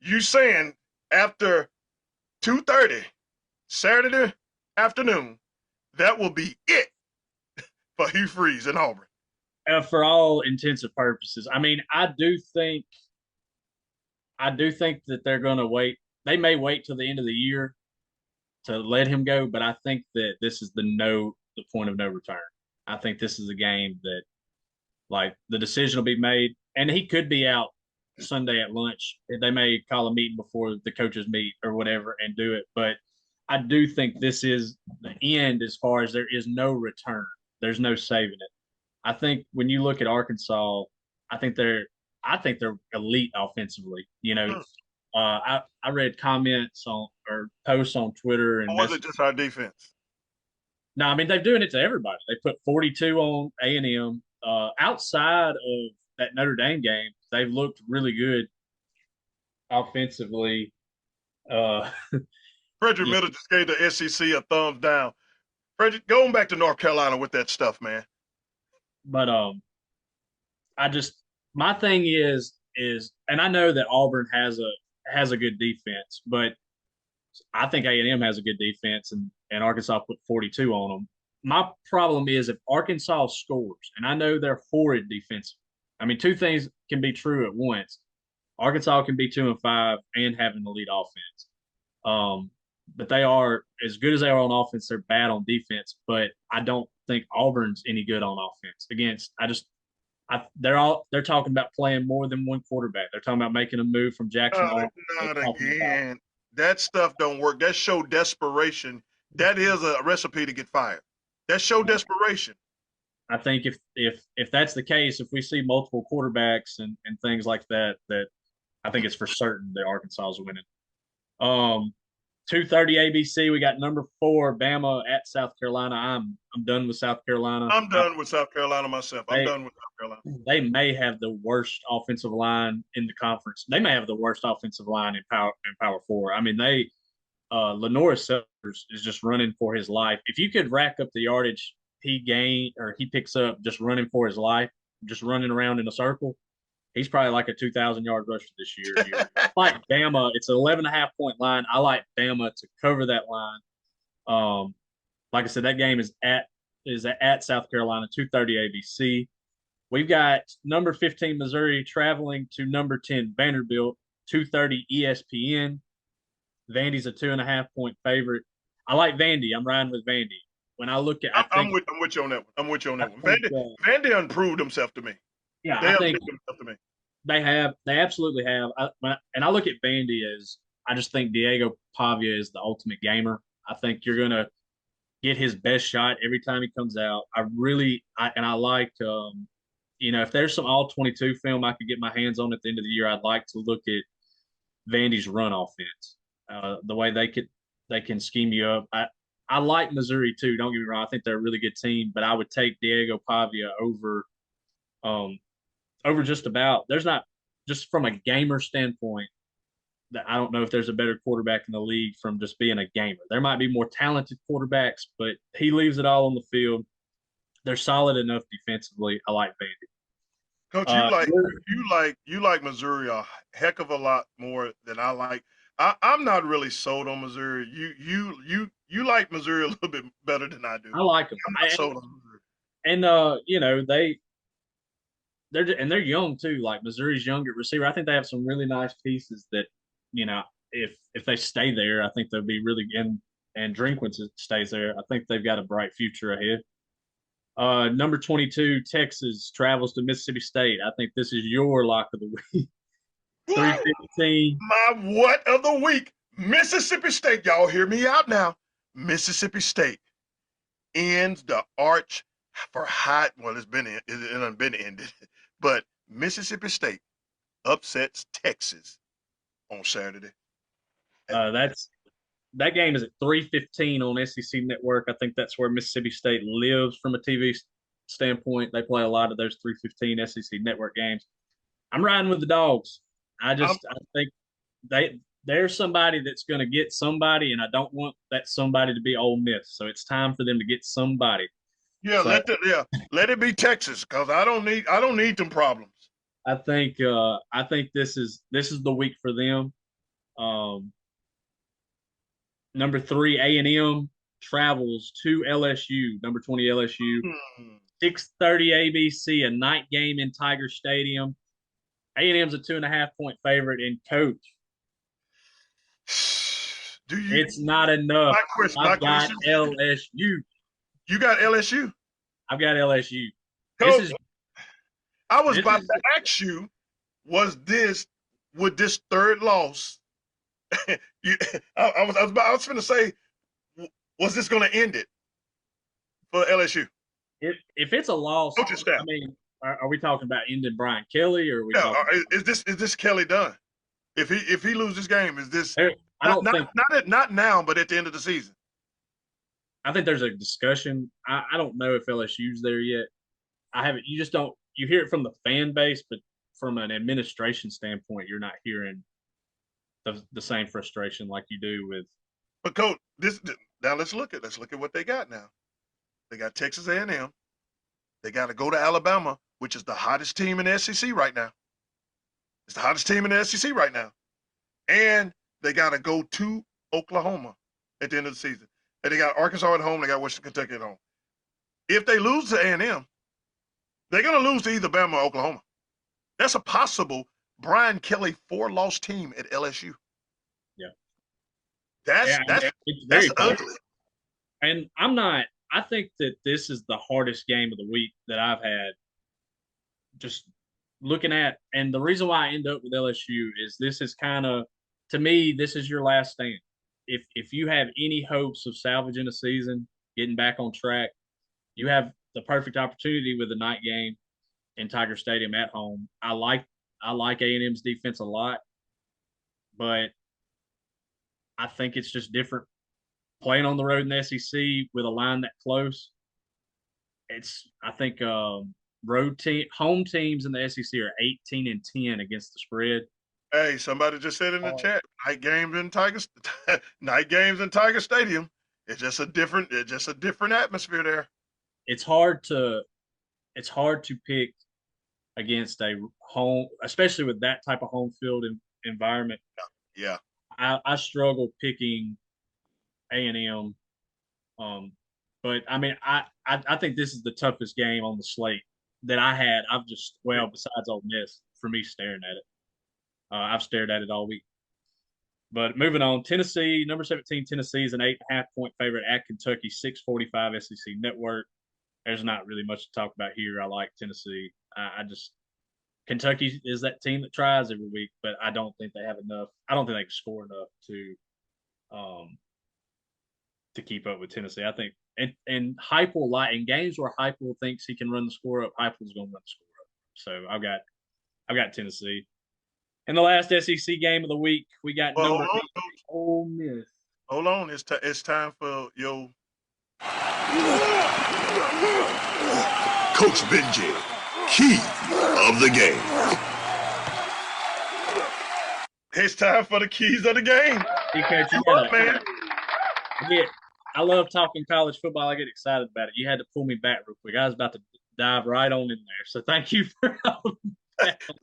You saying after 2:30 Saturday afternoon, that will be it for Hugh Freeze in Auburn? For all intents and purposes. I mean, I do think that they're going to wait. They may wait till the end of the year to let him go, but I think that this is the point of no return. I think this is a game that, like, the decision will be made, and he could be out Sunday at lunch. They may call a meeting before the coaches meet or whatever and do it. But I do think this is the end as far as there is no return. There's no saving it. I think when you look at Arkansas, I think they're elite offensively. I read comments on or posts on Twitter and or was it just our defense? No, I mean they're doing it to everybody. They put 42 on A&M. Outside of that Notre Dame game, they've looked really good offensively. Frederick Miller just gave the SEC a thumbs down. Frederick, going back to North Carolina with that stuff, man. But my thing is, and I know that Auburn has a good defense, but I think A&M has a good defense, and Arkansas put 42 on them. My problem is if Arkansas scores, and I know they're horrid defensive. I mean, two things can be true at once. Arkansas can be 2-5 and have an elite offense. But they are as good as they are on offense. They're bad on defense. But I don't think Auburn's any good on offense. They're talking about playing more than one quarterback. They're talking about making a move from Jackson. Not again. That stuff don't work. That show desperation. That is a recipe to get fired. That show desperation. I think if that's the case, if we see multiple quarterbacks and things like that I think it's for certain that Arkansas is winning. 2:30 ABC, we got number 4 Bama at South Carolina. I'm done with South Carolina. I'm done with South Carolina myself. I'm done with South Carolina. They may have the worst offensive line in the conference. They may have the worst offensive line in Power 4. I mean, Lenora Sellers is just running for his life. If you could rack up the yardage he picks up just running for his life, just running around in a circle, he's probably like a 2,000-yard rusher this year. Like Bama, it's an 11.5-point line. I like Bama to cover that line. Like I said, that game is at South Carolina, 2:30 ABC. We've got number 15 Missouri traveling to number 10 Vanderbilt, 2:30 ESPN. Vandy's a 2.5-point favorite. I like Vandy. I'm riding with Vandy. When I look at, I'm with you on that one. Vandy improved himself to me. Yeah, they improved himself to me. They have. They absolutely have. I look at Vandy as I just think Diego Pavia is the ultimate gamer. I think you're going to get his best shot every time he comes out. I like, if there's some all-22 film I could get my hands on at the end of the year, I'd like to look at Vandy's run offense, the way they can scheme you up. I like Missouri too. Don't get me wrong. I think they're a really good team, but I would take Diego Pavia over over just about. There's not just from a gamer standpoint that I don't know if there's a better quarterback in the league from just being a gamer. There might be more talented quarterbacks, but he leaves it all on the field. They're solid enough defensively. I like Vandy. Coach, you like Missouri a heck of a lot more than I like. I'm not really sold on Missouri. You like Missouri a little bit better than I do. I like them. I'm not sold on Missouri. And you know, they're young too. Like Missouri's young at receiver. I think they have some really nice pieces that, you know, if they stay there, I think they'll be really and Drinkwitz stays there. I think they've got a bright future ahead. Number 22, Texas travels to Mississippi State. I think this is your lock of the week. 315. My what of the week? Mississippi State. Y'all hear me out now. Mississippi State ends the arch for hot. Well, it been ended, but Mississippi State upsets Texas on Saturday. That game is at 3:15 on SEC Network. I think that's where Mississippi State lives from a TV standpoint. They play a lot of those 3:15 SEC Network games. I'm riding with the Dogs. I think there's somebody that's going to get somebody, and I don't want that somebody to be Ole Miss. So it's time for them to get somebody. Yeah, So, let it be Texas, because I don't need them problems. I think this is the week for them. Number 3, A&M travels to LSU. Number 20 LSU. 6:30 ABC, a night game in Tiger Stadium. A&M's a 2.5-point favorite. And coach, it's not enough. I've got LSU. You got LSU? I've got LSU. Coach, I was about to ask you, would this third loss? I was going to say, was this going to end it for LSU? If it's a loss, I mean, are we talking about ending Brian Kelly, or are we talking is this Kelly done? If he loses this game, is this not now, but at the end of the season? I think there's a discussion. I don't know if LSU's there yet. You just don't. You hear it from the fan base, but from an administration standpoint, you're not hearing the same frustration like you do with. But coach, now let's look at what they got now. They got Texas A&M. They got to go to Alabama, which is the hottest team in the SEC right now. It's the hottest team in the SEC right now, and they got to go to Oklahoma at the end of the season. And they got Arkansas at home. They got Western Kentucky at home. If they lose to A&M, they're going to lose to either Bama or Oklahoma. That's a possible Brian Kelly 4-loss team at LSU. Yeah. That's ugly. And I think that this is the hardest game of the week that I've had just looking at. And the reason why I end up with LSU is this is kind of, to me, this is your last stand. If you have any hopes of salvaging a season, getting back on track, you have the perfect opportunity with a night game in Tiger Stadium at home. I like A&M's defense a lot, but I think it's just different playing on the road in the SEC with a line that close. I think home teams in the SEC are 18-10 against the spread. Hey, somebody just said in the chat, night games in Tiger Stadium. It's just a different atmosphere there. It's hard to pick against a home, especially with that type of home field environment. Yeah. I struggle picking A&M. But I mean, I think this is the toughest game on the slate that I had. Besides Ole Miss, for me staring at it. I've stared at it all week. But moving on, Tennessee, number 17, Tennessee is an 8.5-point favorite at Kentucky, 6:45 SEC Network. There's not really much to talk about here. I like Tennessee. Kentucky is that team that tries every week, but I don't think they have enough. I don't think they can score enough to keep up with Tennessee. I think, and Heupel, like in games where Heupel thinks he can run the score up, Heupel's going to run the score up. So I've got Tennessee. And the last SEC game of the week, we got number 8, Ole Miss. Hold on, it's time for Coach Benji. key of the game. It's time for the keys of the game. Hey, Coach, you What, gotta, man? I love talking college football. I get excited about it. You had to pull me back real quick. I was about to dive right on in there. So thank you for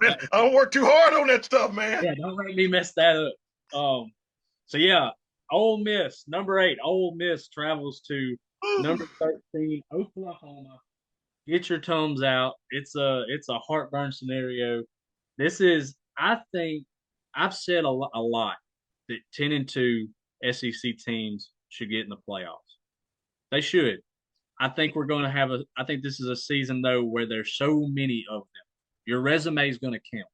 Man, I don't work too hard on that stuff, man. Yeah, don't make me mess that up. So yeah, Ole Miss, number 8. Ole Miss travels to number 13, Oklahoma. Get your Tums out. It's a heartburn scenario. This is, I think, I've said a lot that 10-2 SEC teams should get in the playoffs. They should. I think we're going to have I think this is a season though where there's so many of them. Your resume is going to count.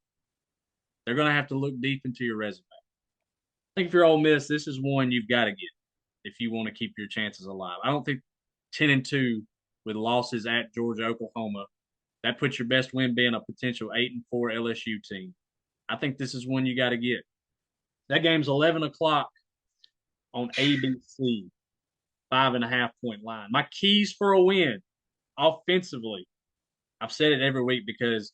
They're going to have to look deep into your resume. I think if you're Ole Miss, this is one you've got to get if you want to keep your chances alive. I don't think 10-2 with losses at Georgia, Oklahoma, that puts your best win being a potential 8-4 LSU team. I think this is one you got to get. That game's 11 o'clock on ABC, 5.5-point line. My keys for a win offensively, I've said it every week because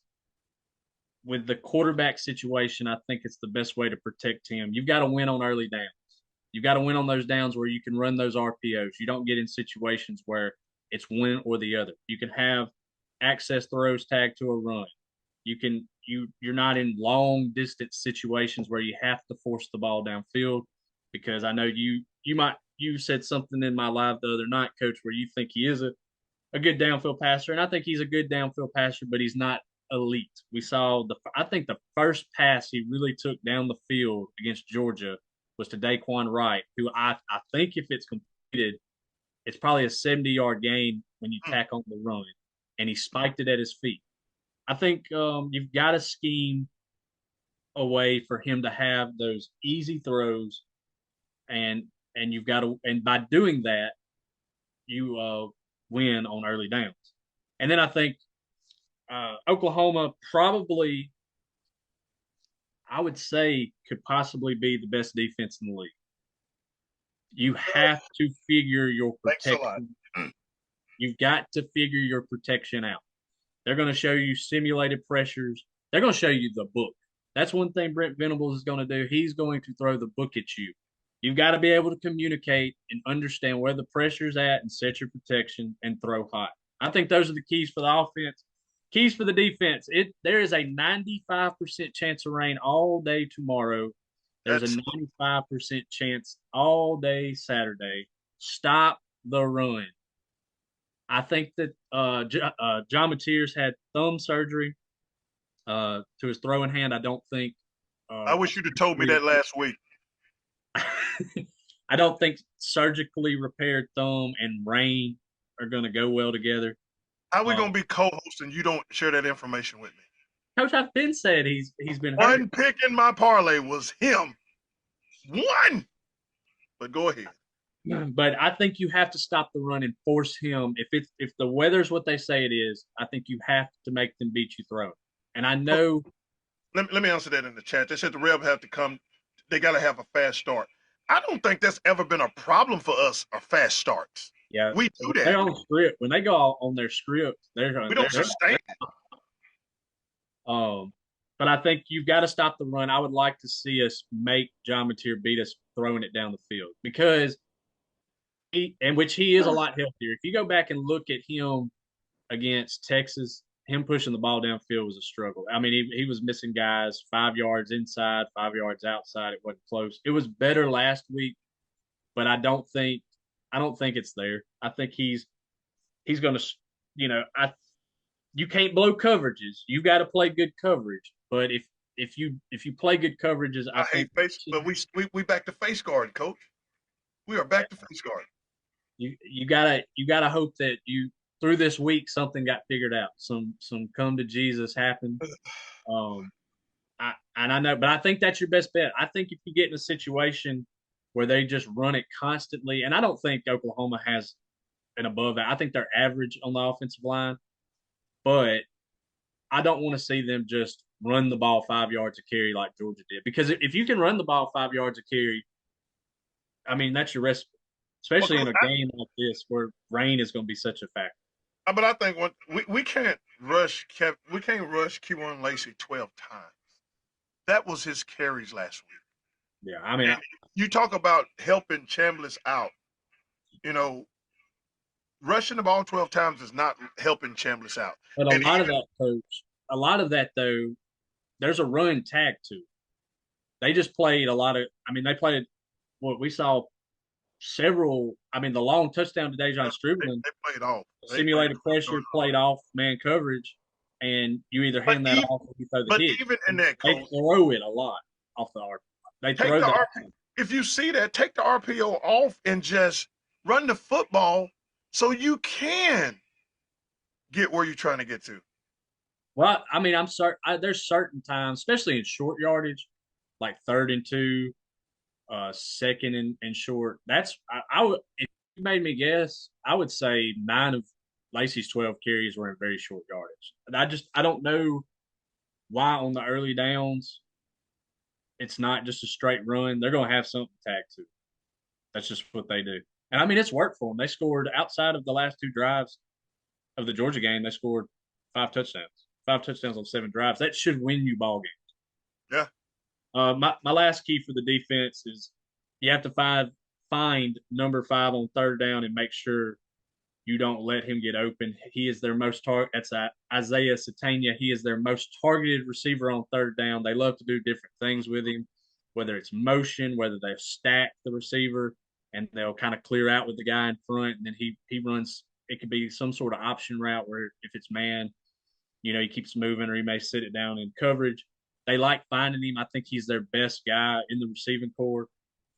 with the quarterback situation, I think it's the best way to protect him. You've got to win on early downs. You've got to win on those downs where you can run those RPOs. You don't get in situations where it's one or the other. You can have access throws tagged to a run. You're not in long distance situations where you have to force the ball downfield, because I know you said something in my live the other night, Coach, where you think he is a good downfield passer, and I think he's a good downfield passer, but he's not elite. We saw I think the first pass he really took down the field against Georgia was to Daquan Wright, who I think if it's completed, it's probably a 70-yard gain when you tack on the run, and he spiked it at his feet. I think you've got to scheme a way for him to have those easy throws, and you've got to, and by doing that, you win on early downs. And then I think Oklahoma probably, I would say, could possibly be the best defense in the league. You have to figure your protection. You've got to figure your protection out. They're going to show you simulated pressures. They're going to show you the book. That's one thing Brent Venables is going to do. He's going to throw the book at you. You've got to be able to communicate and understand where the pressure's at and set your protection and throw hot. I think those are the keys for the offense. Keys for the defense. There is a 95% chance of rain all day tomorrow. There's a 95% chance all day Saturday. Stop the run. I think that John Mateers had thumb surgery to his throwing hand. I don't think. I wish you'd have told me that last week. I don't think surgically repaired thumb and rain are going to go well together. How are we going to be co-hosts and you don't share that information with me? Coach, I've been said he's been hurt. One pick in my parlay was him. One. But go ahead. But I think you have to stop the run and force him. If the weather's what they say it is, I think you have to make them beat you throwing. And I know. Let me answer that in the chat. They said the Rebs have to come. They got to have a fast start. I don't think that's ever been a problem for us, or fast starts. Yeah, we do that. They're on script. When they go on their script, we don't sustain it. But I think you've got to stop the run. I would like to see us make John Mateer beat us throwing it down the field, because he is a lot healthier. If you go back and look at him against Texas, him pushing the ball downfield was a struggle. I mean, he was missing guys 5 yards inside, 5 yards outside. It wasn't close. It was better last week, but I don't think it's there. I think he's going to, you can't blow coverages. You got to play good coverage. But if you play good coverages, I hate face, but we back to face guard, Coach. We are back to face guard. You gotta hope that through this week something got figured out. Some come to Jesus happened. I know, but I think that's your best bet. I think if you get in a situation where they just run it constantly, and I don't think Oklahoma has an above that. I think they're average on the offensive line, but I don't want to see them just run the ball 5 yards a carry like Georgia did. Because if you can run the ball 5 yards a carry, I mean, that's your recipe, especially in a game like this where rain is going to be such a factor. But I think we can't we can't rush Keywan Lacy 12 times. That was his carries last week. Yeah, I mean, And you talk about helping Chambliss out. You know, rushing the ball 12 times is not helping Chambliss out. but a And lot of even that, coach, a lot of that though, there's a run tag to it. They just played a lot of. I mean, they played what we saw several. I mean, the long touchdown to Dejon Strublin, they played off. They played simulated pressure, played off man coverage, and you either but hand that even, off or you throw the but hit. even in that, They coach, throw it a lot off the arc. They take throw the that. if you see that, take the RPO off and just run the football so you can get where you're trying to get to. Well, I mean, I'm certain there's certain times, especially in short yardage, like 3rd and 2, 2nd and short. That's I would if you made me guess, I would say 9 of Lacey's 12 carries were in very short yardage. And I don't know why on the early downs it's not just a straight run. They're going to have something tagged to it. That's just what they do. And I mean, it's worked for them. They scored outside of the last 2 drives of the Georgia game. They scored 5 touchdowns. 5 touchdowns on 7 drives. That should win you ball games. Yeah. My last key for the defense is you have to find number 5 on 3rd down and make sure you don't let him get open. He is their most That's Isaiah Satania. He is their most targeted receiver on 3rd down. They love to do different things with him, whether it's motion, whether they stack the receiver and they'll kind of clear out with the guy in front, and then he runs. It could be some sort of option route where if it's man, he keeps moving, or he may sit it down in coverage. They like finding him. I think he's their best guy in the receiving corps.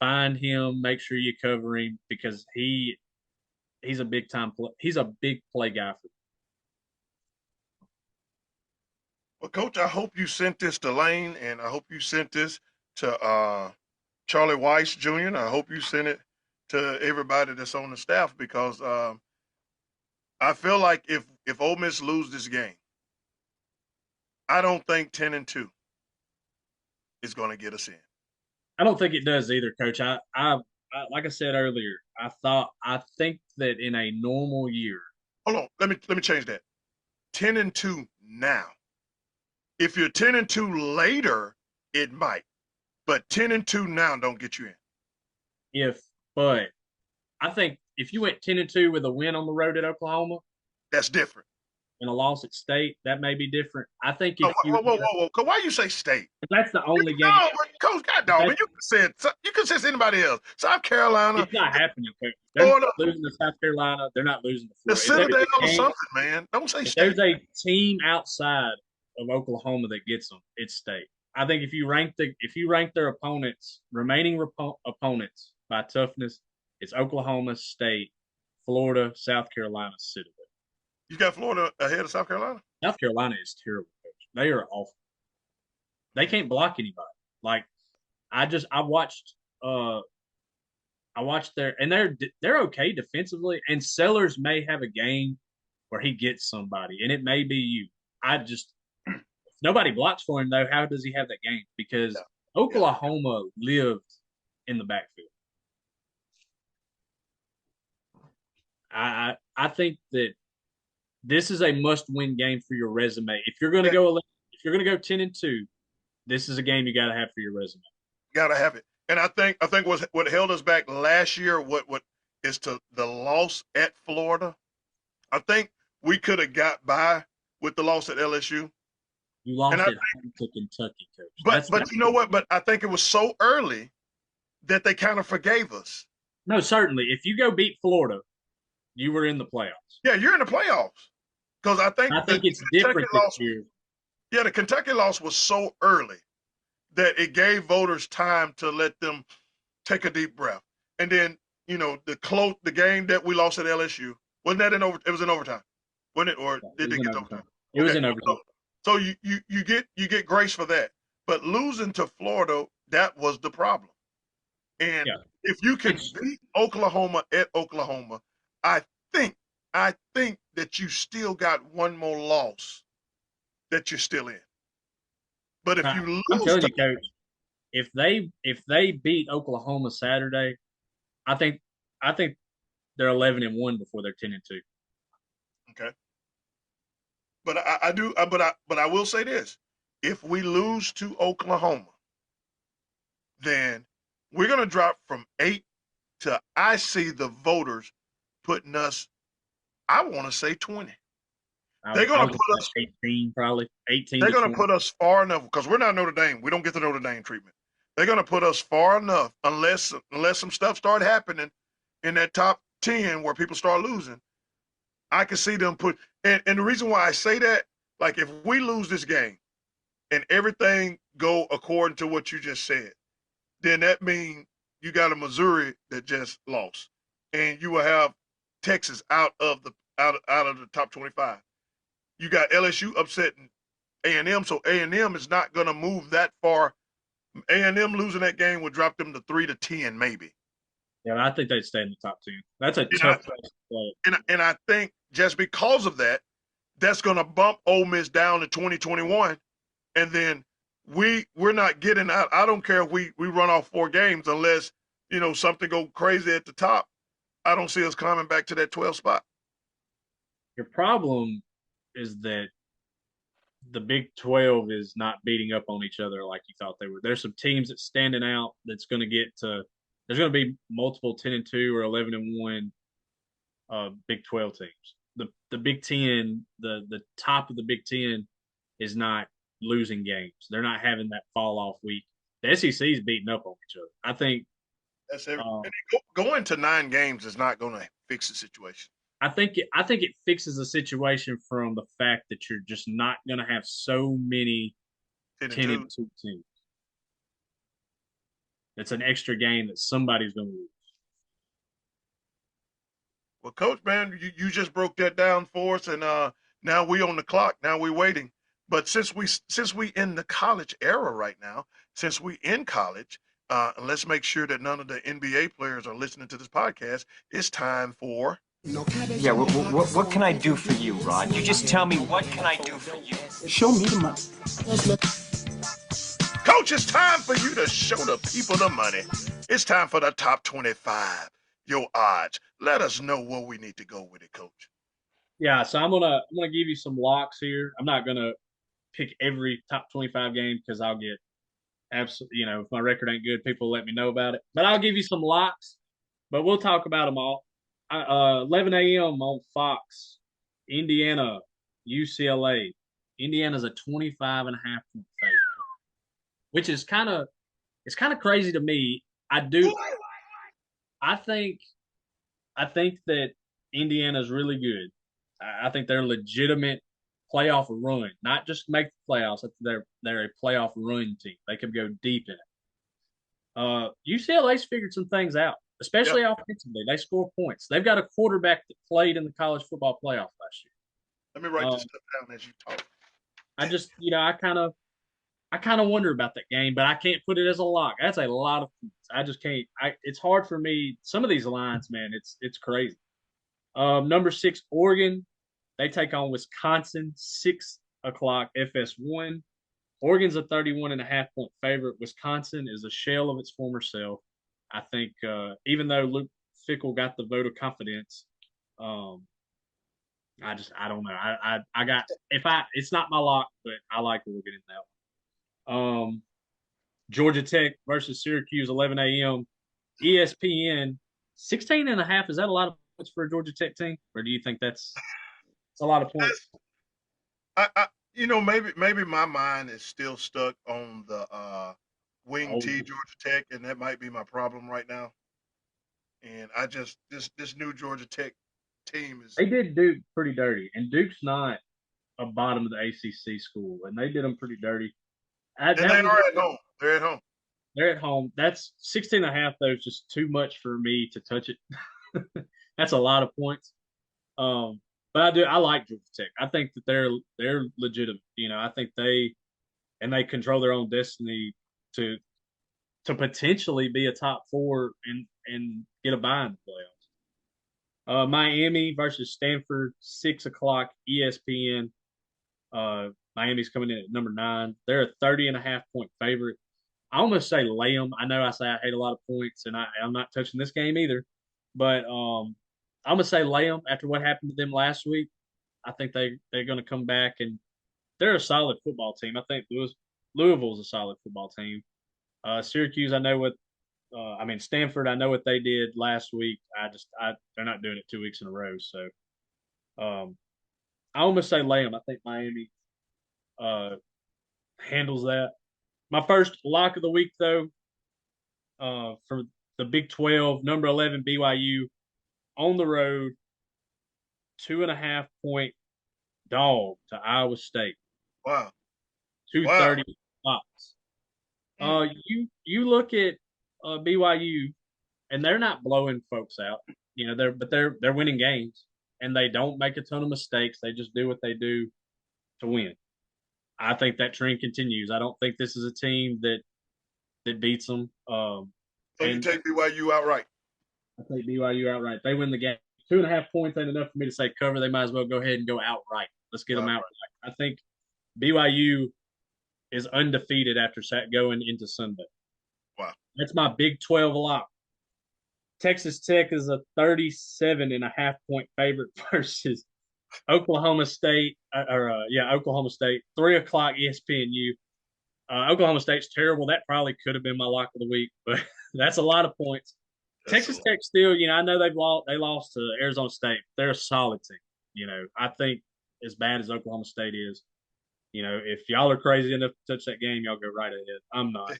Find him, make sure you cover him because he's a big time play. He's a big play guy for them. Well, Coach, I hope you sent this to Lane, and I hope you sent this to Charlie Weiss Jr. And I hope you sent it to everybody that's on the staff because I feel like if Ole Miss lose this game, I don't think 10-2 is going to get us in. I don't think it does either, Coach. I like I said earlier, I think that in a normal year. Hold on, let me change that. 10-2 now. If you're 10-2 later, it might, but 10-2 now don't get you in. But I think if you went 10-2 with a win on the road at Oklahoma, that's different. And a loss at State, that may be different. I think if whoa. Why you say State? That's the only game. No, Coach, God dog, man, you could say anybody else. South Carolina. It's not happening, Coach. They're not losing to South Carolina. They're not losing to Florida. The Citadel or something, man. Don't say State. There's a team outside of Oklahoma that gets them. It's State. I think if you rank their remaining opponents by toughness, it's Oklahoma, State, Florida, South Carolina, Citadel. You got Florida ahead of South Carolina? South Carolina is terrible, Coach. They are awful. They can't block anybody. Like I watched and they're okay defensively. And Sellers may have a game where he gets somebody, and it may be you. If nobody blocks for him though, how does he have that game? Because Oklahoma lived in the backfield. I think that this is a must-win game for your resume. If you're going to go 10-2, this is a game you got to have for your resume. Got to have it. And I think what held us back last year, what is to the loss at Florida. I think we could have got by with the loss at LSU. You lost at home to Kentucky, Coach. But you know what? But I think it was so early that they kind of forgave us. No, certainly. If you go beat Florida, you were in the playoffs. Yeah, you're in the playoffs. Because I think it's different this year. Yeah, the Kentucky loss was so early that it gave voters time to let them take a deep breath. And then, the game that we lost at LSU, wasn't that it was in overtime? Wasn't it? Or did it get overtime? It was in overtime. So you get grace for that. But losing to Florida, that was the problem. And if you can beat Oklahoma at Oklahoma, I think that you still got one more loss that you're still in. But if you lose, I'm telling you, Coach, if they beat Oklahoma Saturday, I think they're 11-1 before they're 10-2. Okay. But I do. But I will say this: if we lose to Oklahoma, then we're gonna drop from 8 to, I see the voters putting us, I want to say 20. I They're was, I gonna was put gonna us. say 18, probably 18 They're to gonna 20. put us far enough because we're not Notre Dame. We don't get the Notre Dame treatment. They're gonna put us far enough unless some stuff start happening in that top 10 where people start losing. I can see them put. And the reason why I say that, like, if we lose this game and everything go according to what you just said, then that means you got a Missouri that just lost, and you will have Texas out of the top 25. You got LSU upsetting A&M, so A&M is not going to move that far. A&M losing that game would drop them to 3 to 10, maybe. Yeah, I think they'd stay in the top 10. That's a And I tough place to play. and I think just because of that, that's going to bump Ole Miss down to 2021, and then we're not getting out. I don't care if we run off 4 games unless something go crazy at the top. I don't see us climbing back to that 12 spot. Your problem is that the Big 12 is not beating up on each other like you thought they were. There's some teams that's standing out that's going to get to. There's going to be multiple 10-2 or 11-1 Big 12 teams. The Big 10, the top of the Big 10 is not losing games. They're not having that fall off week. The SEC is beating up on each other. I think. That's every, Um, and going to 9 games is not going to fix the situation. I think it fixes the situation from the fact that you're just not going to have so many 10 and 10 2. and 2 teams. It's an extra game that somebody's going to lose. Well, Coach, man, you just broke that down for us, and now we on the clock. Now we waiting. But since we in the college era right now, since we in college, let's make sure that none of the NBA players are listening to this podcast. It's time for. Yeah, what can I do for you, Rod? You just tell me what can I do for you. Show me the money. Coach, it's time for you to show the people the money. It's time for the top 25. Your odds. Let us know where we need to go with it, Coach. Yeah, so I'm gonna give you some locks here. I'm not gonna pick every top 25 game because I'll get absolutely, if my record ain't good, people let me know about it. But I'll give you some locks. But we'll talk about them all. 11 a.m. on Fox, Indiana, UCLA. Indiana's a 25.5 point favorite, which is it's kind of crazy to me. I think I think that Indiana's really good. I think they're a legitimate playoff run, not just make the playoffs. They're a playoff run team. They can go deep in it. UCLA's figured some things out, especially offensively. They score points. They've got a quarterback that played in the college football playoff last year. Let me write this stuff down as you talk. I just, I kind of wonder about that game, but I can't put it as a lock. That's a lot of points. I just can't. It's hard for me. Some of these lines, man, it's crazy. Number 6, Oregon. They take on Wisconsin, 6 o'clock FS1. Oregon's a 31.5 point favorite. Wisconsin is a shell of its former self. I think even though Luke Fickell got the vote of confidence, I don't know. I got it's not my lock, but I like Oregon in that one. Georgia Tech versus Syracuse, 11 a.m. ESPN, 16.5. Is that a lot of points for a Georgia Tech team, or do you think it's a lot of points? Maybe my mind is still stuck on the wing T Georgia Tech, and that might be my problem right now. And I just this new Georgia Tech team is. They did Duke pretty dirty, and Duke's not a bottom of the ACC school, and they did them pretty dirty. And they are at home. They're at home. They're at home. That's 16.5, though, is just too much for me to touch it. That's a lot of points. But I like Georgia Tech. I think that they're legitimate. I think they control their own destiny to potentially be a top 4 and get a bye in the playoffs. Miami versus Stanford, 6 o'clock ESPN. Miami's coming in at number 9. They're a 30.5 point favorite. I almost say lay them. I know I say I hate a lot of points, and I'm not touching this game either. But I'm gonna say lay them after what happened to them last week. I think they're going to come back, and they're a solid football team. I think Louisville's a solid football team. Syracuse, I know what. Stanford, I know what they did last week. They're not doing it 2 weeks in a row. So, I almost say lay 'em. I think Miami handles that. My first lock of the week, though, for the Big 12, number 11 BYU on the road, 2.5 point dog to Iowa State, Wow. 230 spots. Mm. You look at BYU, and they're not blowing folks out. They're winning games, and they don't make a ton of mistakes. They just do what they do to win. I think that trend continues. I don't think this is a team that beats them. So you And take BYU outright. I take BYU outright. They win the game. 2.5 points ain't enough for me to say cover. They might as well go ahead and go outright. Let's get them outright. I think BYU is undefeated after going into Sunday. Wow. That's my Big 12 lock. Texas Tech is a 37.5 point favorite versus Oklahoma State. Oklahoma State. 3:00 ESPNU. Oklahoma State's terrible. That probably could have been my lock of the week, but that's a lot of points. Texas Tech still, I know they lost to Arizona State. They're a solid team. I think as bad as Oklahoma State is, if y'all are crazy enough to touch that game, y'all go right ahead. I'm not.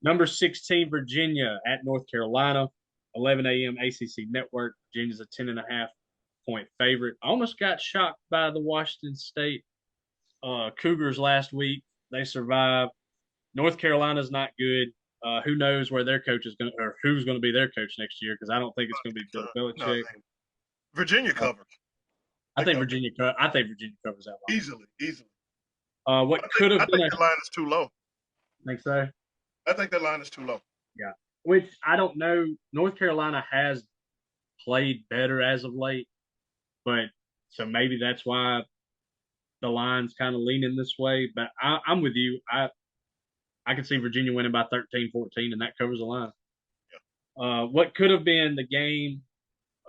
Number 16, Virginia at North Carolina, 11 a.m. ACC Network. Virginia's a 10.5 point favorite. Almost got shocked by the Washington State Cougars last week. They survived. North Carolina's not good. Who knows where their coach is going to, or who's going to be their coach next year? Because I don't think it's going to be Bill Belichick. Virginia covers. I think Virginia covers that line. Easily. What could have been? I think the line is too low. Think so? I think that line is too low. Yeah. Which I don't know. North Carolina has played better as of late, but so maybe that's why the line's kind of leaning this way. But I'm with you. I can see Virginia winning by 13-14, and that covers the line. Yeah. What could have been the game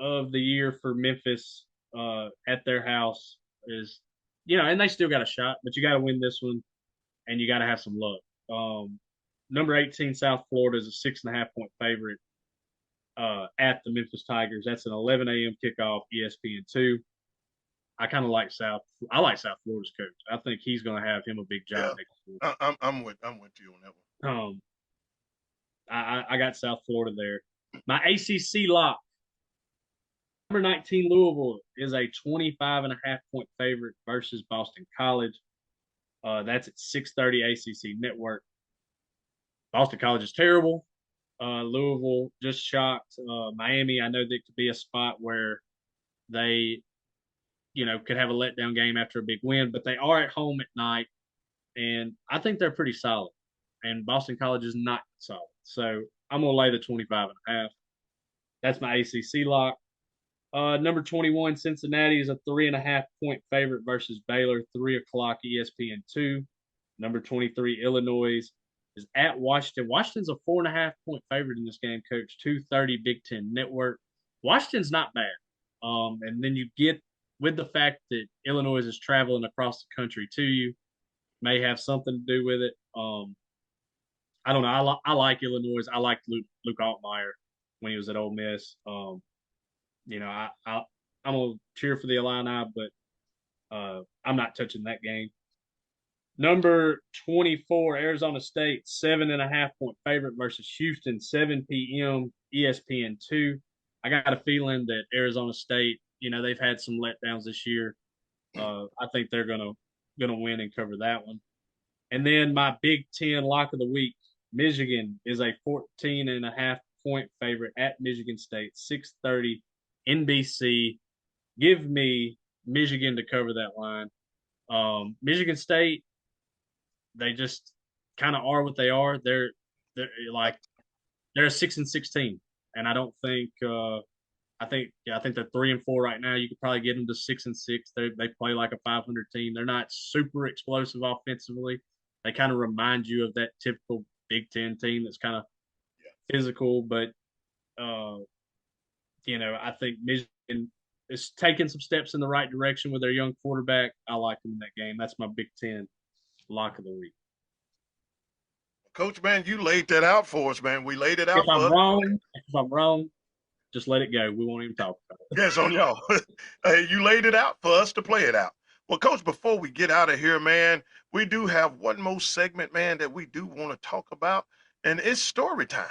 of the year for Memphis at their house is, and they still got a shot, but you got to win this one, and you got to have some luck. Number 18, South Florida is a 6.5 point favorite at the Memphis Tigers. That's an 11 a.m. kickoff, ESPN2. I kind of like South Florida's coach. I think he's going to have him a big job next year. I'm with you on that one. I got South Florida there. My ACC lock. Number 19, Louisville is a 25.5 point favorite versus Boston College. That's at 6:30 ACC Network. Boston College is terrible. Louisville just shocked. Miami, I know that could be a spot where they, could have a letdown game after a big win, but they are at home at night, and I think they're pretty solid. And Boston College is not solid. So I'm going to lay the 25.5. That's my ACC lock. Number 21, Cincinnati is a 3.5 point favorite versus Baylor, 3:00 ESPN2. Number 23, Illinois is at Washington. Washington's a 4.5 point favorite in this game, Coach. 2:30 Big Ten Network. Washington's not bad. And then you get with the fact that Illinois is traveling across the country to you, may have something to do with it. I don't know. I like Illinois. I liked Luke Altmaier when he was at Ole Miss. I'm gonna cheer for the Illini, but I'm not touching that game. Number 24, Arizona State, 7.5 point favorite versus Houston, 7 p.m. ESPN2. I got a feeling that Arizona State, they've had some letdowns this year. I think they're gonna win and cover that one. And then my Big Ten lock of the week, Michigan is a 14.5 point favorite at Michigan State, 6:30 NBC. Give me Michigan to cover that line. Michigan State, they just kind of are what they are. They're a 6-6 team, and I don't think I think they're 3-4 right now. You could probably get them to 6-6. They play like a 500 team. They're not super explosive offensively. They kind of remind you of that typical Big Ten team that's kind of physical, but I think Michigan is taking some steps in the right direction with their young quarterback. I like them in that game. That's my Big Ten lock of the week. Coach, man, you laid that out for us, man. We laid it If out for I'm us. wrong, just let it go. We won't even talk about it. Yes, on y'all. Hey, you laid it out for us to play it out. Well, Coach, before we get out of here, man, we do have one more segment, man, that we do want to talk about, and it's story time.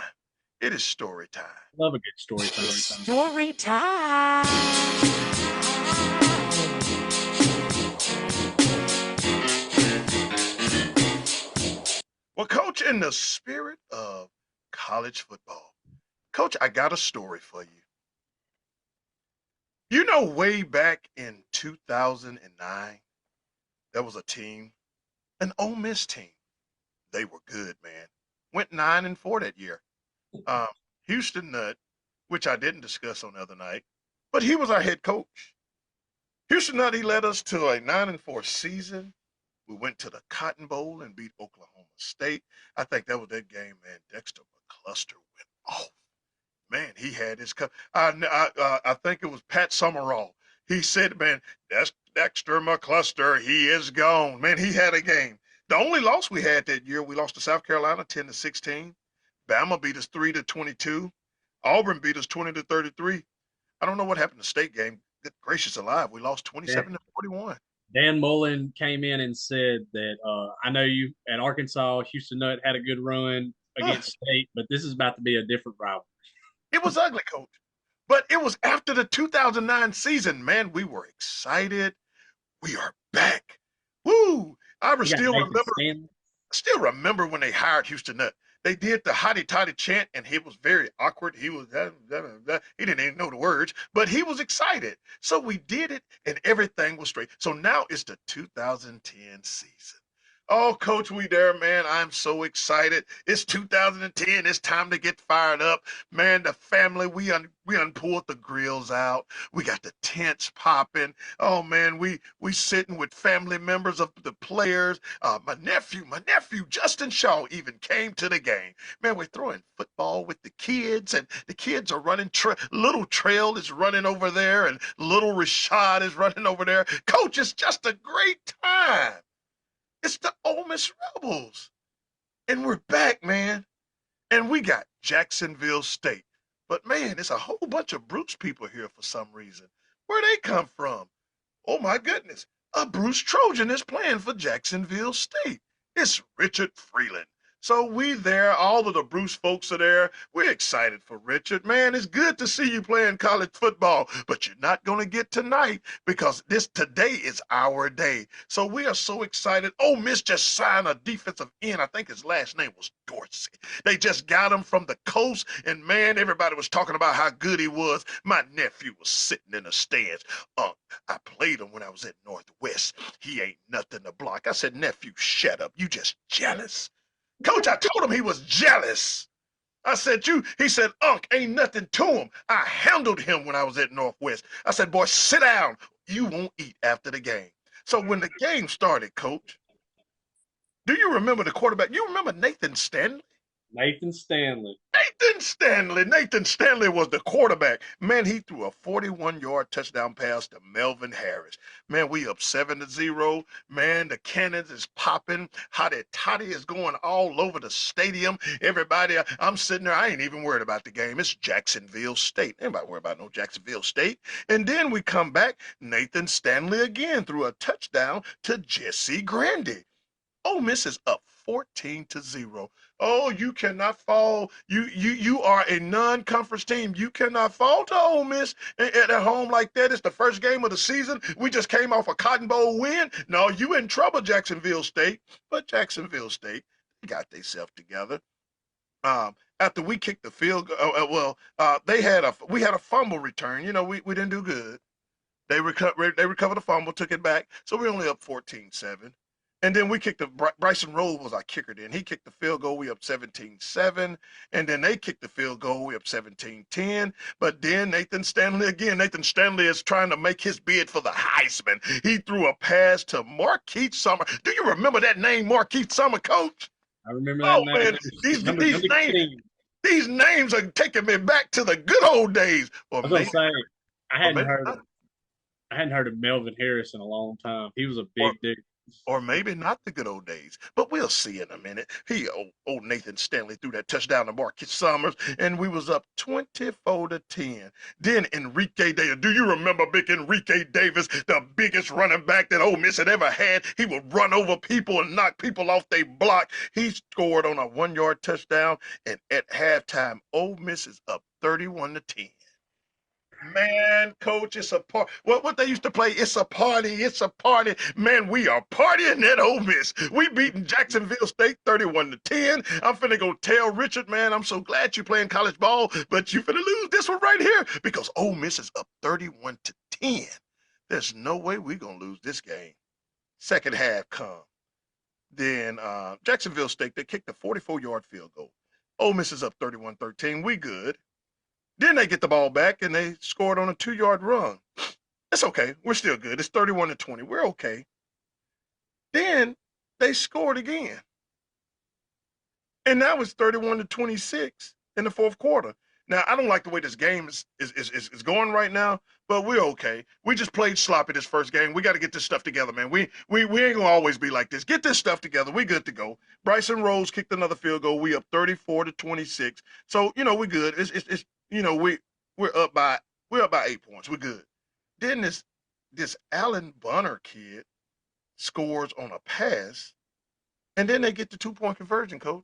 It is story time. Love a good story time. Story time. Well, Coach, in the spirit of college football, Coach, I got a story for you. You know, way back in 2009, there was a team, an Ole Miss team. They were good, man. Went 9-4 that year. Um, Houston Nutt, which I didn't discuss on the other night, but he was our head coach. Houston Nutt, he led us to a 9-4 season. We went to the Cotton Bowl and beat Oklahoma State. I think that was that game, man. Dexter McCluster went off. Man, he had his cup. I think it was Pat Summerall. He said, man, that's Dexter McCluster. He is gone. Man, he had a game. The only loss we had that year, we lost to South Carolina 10-16. Bama beat us 3-22. Auburn beat us 20-33. I don't know what happened to the state game. Good gracious alive. We lost 27-41. Dan Mullen came in and said that I know you at Arkansas, Houston Nutt had a good run against State, but this is about to be a different rivalry. It was ugly, Coach. But it was after the 2009 season. Man, we were excited. We are back. Woo! Still remember when they hired Houston Nutt. They did the hotty toddy chant, and he was very awkward. He was he didn't even know the words, but he was excited. So we did it, and everything was straight. So now it's the 2010 season. Oh, Coach, we there, man. I'm so excited. It's 2010. It's time to get fired up. Man, the family, we unpulled the grills out. We got the tents popping. Oh, man, we sitting with family members of the players. My nephew, Justin Shaw, even came to the game. Man, we're throwing football with the kids, and the kids are running. Little Trail is running over there, and little Rashad is running over there. Coach, it's just a great time. It's the Ole Miss Rebels. And we're back, man. And we got Jacksonville State. But, man, it's a whole bunch of Bruce people here for some reason. Where they come from? Oh, my goodness. A Bruce Trojan is playing for Jacksonville State. It's Richard Freeland. So we there, all of the Bruce folks are there. We're excited for Richard. Man, it's good to see you playing college football, but you're not going to get tonight because today is our day. So we are so excited. Ole Miss just signed a defensive end. I think his last name was Dorsey. They just got him from the coast, and man, everybody was talking about how good he was. My nephew was sitting in the stands. I played him when I was at Northwest. He ain't nothing to block. I said, nephew, shut up. You just jealous. Coach, I told him he was jealous. I said, he said, Unc, ain't nothing to him. I handled him when I was at Northwest. I said, boy, sit down. You won't eat after the game. So when the game started, Coach, do you remember the quarterback? You remember Nathan Stanley? Nathan Stanley was the quarterback. Man, he threw a 41-yard touchdown pass to Melvin Harris. Man, we up 7-0. Man, the cannons is popping. Hotty toddy is going all over the stadium. Everybody, I'm sitting there. I ain't even worried about the game. It's Jacksonville State. Anybody worried about no Jacksonville State? And then we come back. Nathan Stanley again threw a touchdown to Jesse Grandy. Ole Miss is up 14-0. Oh, you cannot fall. You are a non-conference team. You cannot fall to Ole Miss at home like that. It's the first game of the season. We just came off a Cotton Bowl win. No, you in trouble, Jacksonville State. But Jacksonville State, they got themselves together. After we kicked the field goal, we had a fumble return. You know, we didn't do good. They recovered the fumble, took it back. So we're only up 14-7. And then we kicked Bryson Rose was our kicker then. He kicked the field goal, we up 17-7. And then they kicked the field goal, we up 17-10. But then Nathan Stanley is trying to make his bid for the Heisman. He threw a pass to Marquise Summer. Do you remember that name, Marquise Summer, Coach? I remember that name. Man, these names are taking me back to the good old days. I hadn't heard of I hadn't heard of Melvin Harris in a long time. He was a Or big dude. or maybe not the good old days, but we'll see in a minute. Old Nathan Stanley threw that touchdown to Marcus Summers, and we was up 24-10. Then Enrique Davis. Do you remember big Enrique Davis, the biggest running back that Ole Miss had ever had? He would run over people and knock people off their block. He scored on a 1-yard touchdown, and at halftime, Ole Miss is up 31-10. Man, coach, it's a part. What they used to play? It's a party. It's a party. Man, we are partying at Ole Miss. We beating Jacksonville State 31-10. I'm finna go tell Richard, man, I'm so glad you playing college ball, but you finna lose this one right here because Ole Miss is up 31-10. There's no way we gonna lose this game. Second half come. Then Jacksonville State, they kicked a 44-yard field goal. Ole Miss is up 31-13. We good. Then they get the ball back and they scored on a 2-yard run. It's okay. We're still good. It's 31-20. We're okay. Then they scored again. And now it's 31-26 in the fourth quarter. Now, I don't like the way this game is going right now, but we're okay. We just played sloppy this first game. We got to get this stuff together, man. We ain't going to always be like this. Get this stuff together. We good to go. Bryson Rose kicked another field goal. We up 34-26. So, we good. It's we're up by 8 points. We're good. Then this Alan Bunner kid scores on a pass, and then they get the 2-point conversion, coach.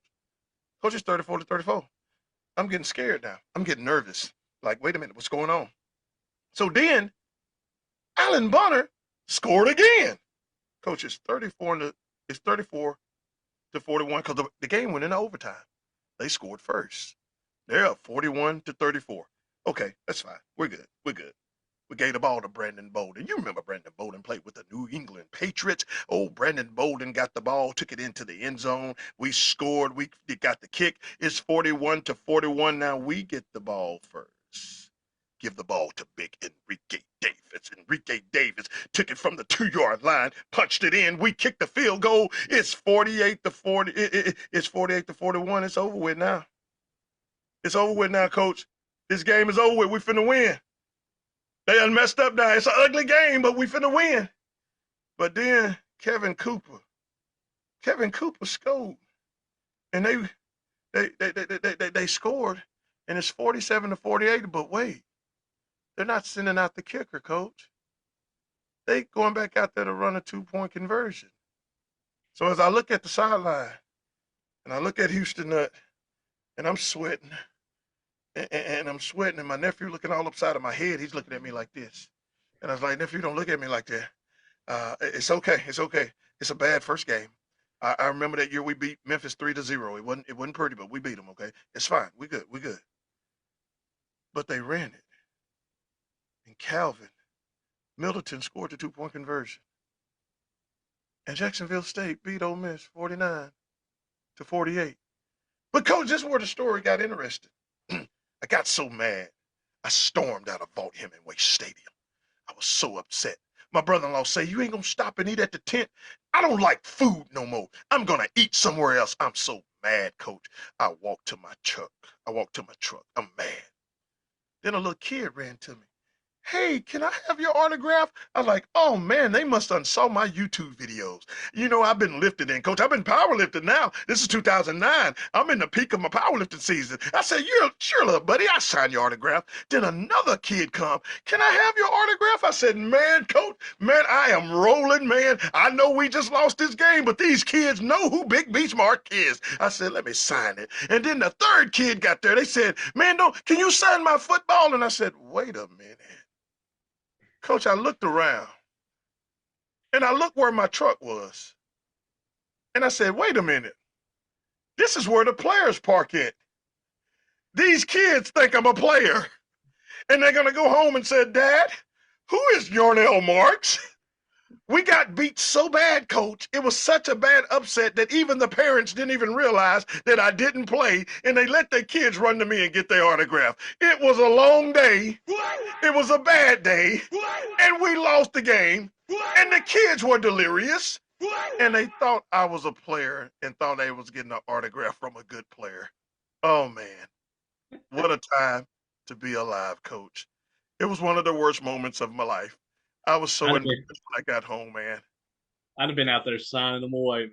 Coach, it's 34-34. I'm getting scared now. I'm getting nervous. Like, wait a minute, what's going on? So then Alan Bunner scored again. Coach, it's 34-41 because the game went into overtime. They scored first. They're up 41-34. Okay, that's fine. We're good. We're good. We gave the ball to Brandon Bolden. You remember Brandon Bolden played with the New England Patriots. Oh, Brandon Bolden got the ball, took it into the end zone. We scored. We got the kick. It's 41-41. Now we get the ball first. Give the ball to big Enrique Davis. Enrique Davis took it from the 2-yard line, punched it in. We kicked the field goal. It's 48-40. It's 48-41. It's over with now. It's over with now, coach. This game is over with. We finna win. They done messed up now. It's an ugly game, but we finna win. But then Kevin Cooper scored, and they scored, and it's 47-48. But wait, they're not sending out the kicker, coach. They going back out there to run a 2-point conversion. So as I look at the sideline, and I look at Houston Nutt, and I'm sweating. And I'm sweating, and my nephew looking all upside of my head. He's looking at me like this. And I was like, nephew, don't look at me like that. It's okay. It's okay. It's a bad first game. I remember that year we beat Memphis 3-0. It wasn't pretty, but we beat them, okay? It's fine. We good. We good. But they ran it. And Calvin Middleton scored the 2-point conversion. And Jacksonville State beat Ole Miss 49-48. But, coach, this is where the story got interesting. I got so mad, I stormed out of Vaught Hemingway Stadium. I was so upset. My brother-in-law say, you ain't gonna stop and eat at the tent? I don't like food no more. I'm gonna eat somewhere else. I'm so mad, coach. I walked to my truck. I'm mad. Then a little kid ran to me. Hey, can I have your autograph? I was like, oh man, they must have saw my YouTube videos. I've been lifting in, coach. I've been powerlifting now. This is 2009. I'm in the peak of my powerlifting season. I said, sure, little buddy, I sign your autograph. Then another kid come. Can I have your autograph? I said, man, coach, man, I am rolling, man. I know we just lost this game, but these kids know who Big Beachmark is. I said, let me sign it. And then the third kid got there. They said, man, can you sign my football? And I said, wait a minute. Coach, I looked around, and I looked where my truck was, and I said, wait a minute. This is where the players park at. These kids think I'm a player, and they're going to go home and say, Dad, who is Yarnell Marks? We got beat so bad, coach. It was such a bad upset that even the parents didn't even realize that I didn't play, and they let their kids run to me and get their autograph. It was a long day. It was a bad day, and we lost the game, and the kids were delirious, and they thought I was a player and thought they was getting an autograph from a good player. Oh, man. What a time to be alive, coach. It was one of the worst moments of my life. I was so I'd have embarrassed been, when I got home, man. I'd have been out there signing them away, man.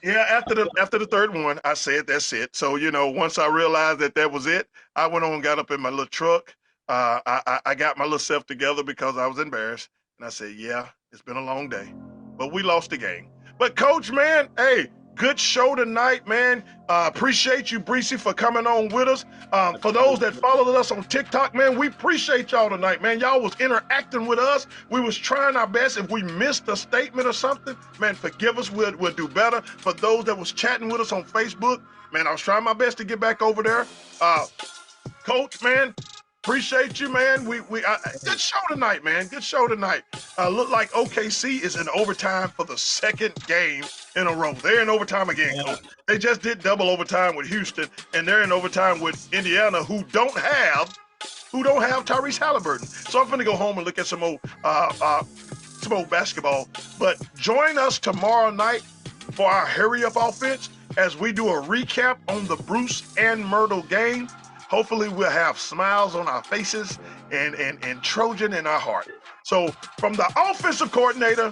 Yeah, after the third one, I said that's it. So once I realized that was it, I went on, got up in my little truck. I got my little self together because I was embarrassed, and I said, "Yeah, it's been a long day, but we lost the game." But coach, man, hey, good show tonight, man. Appreciate you, Breesy, for coming on with us. For those that followed us on TikTok, man, we appreciate y'all tonight, man. Y'all was interacting with us. We was trying our best. If we missed a statement or something, man, forgive us. We'll do better. For those that was chatting with us on Facebook, man, I was trying my best to get back over there. Coach, man, appreciate you, man. Good show tonight, man. Good show tonight. Look like OKC is in overtime for the second game in a row. They're in overtime again, Coach. They just did double overtime with Houston, and they're in overtime with Indiana, who don't have Tyrese Halliburton. So I'm gonna go home and look at some old basketball. But join us tomorrow night for our hurry up offense as we do a recap on the Bruce and Myrtle game. Hopefully we'll have smiles on our faces and Trojan in our heart. So from the offensive coordinator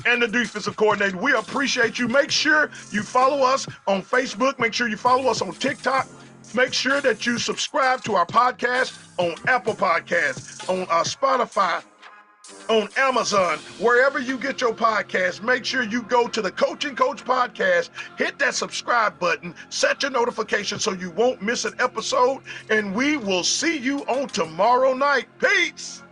and the defensive coordinator, we appreciate you. Make sure you follow us on Facebook. Make sure you follow us on TikTok. Make sure that you subscribe to our podcast on Apple Podcasts, on Spotify, on Amazon, wherever you get your podcast. Make sure you go to the Coaching Coach podcast, hit that subscribe button, set your notifications so you won't miss an episode, and we will see you on tomorrow night. Peace.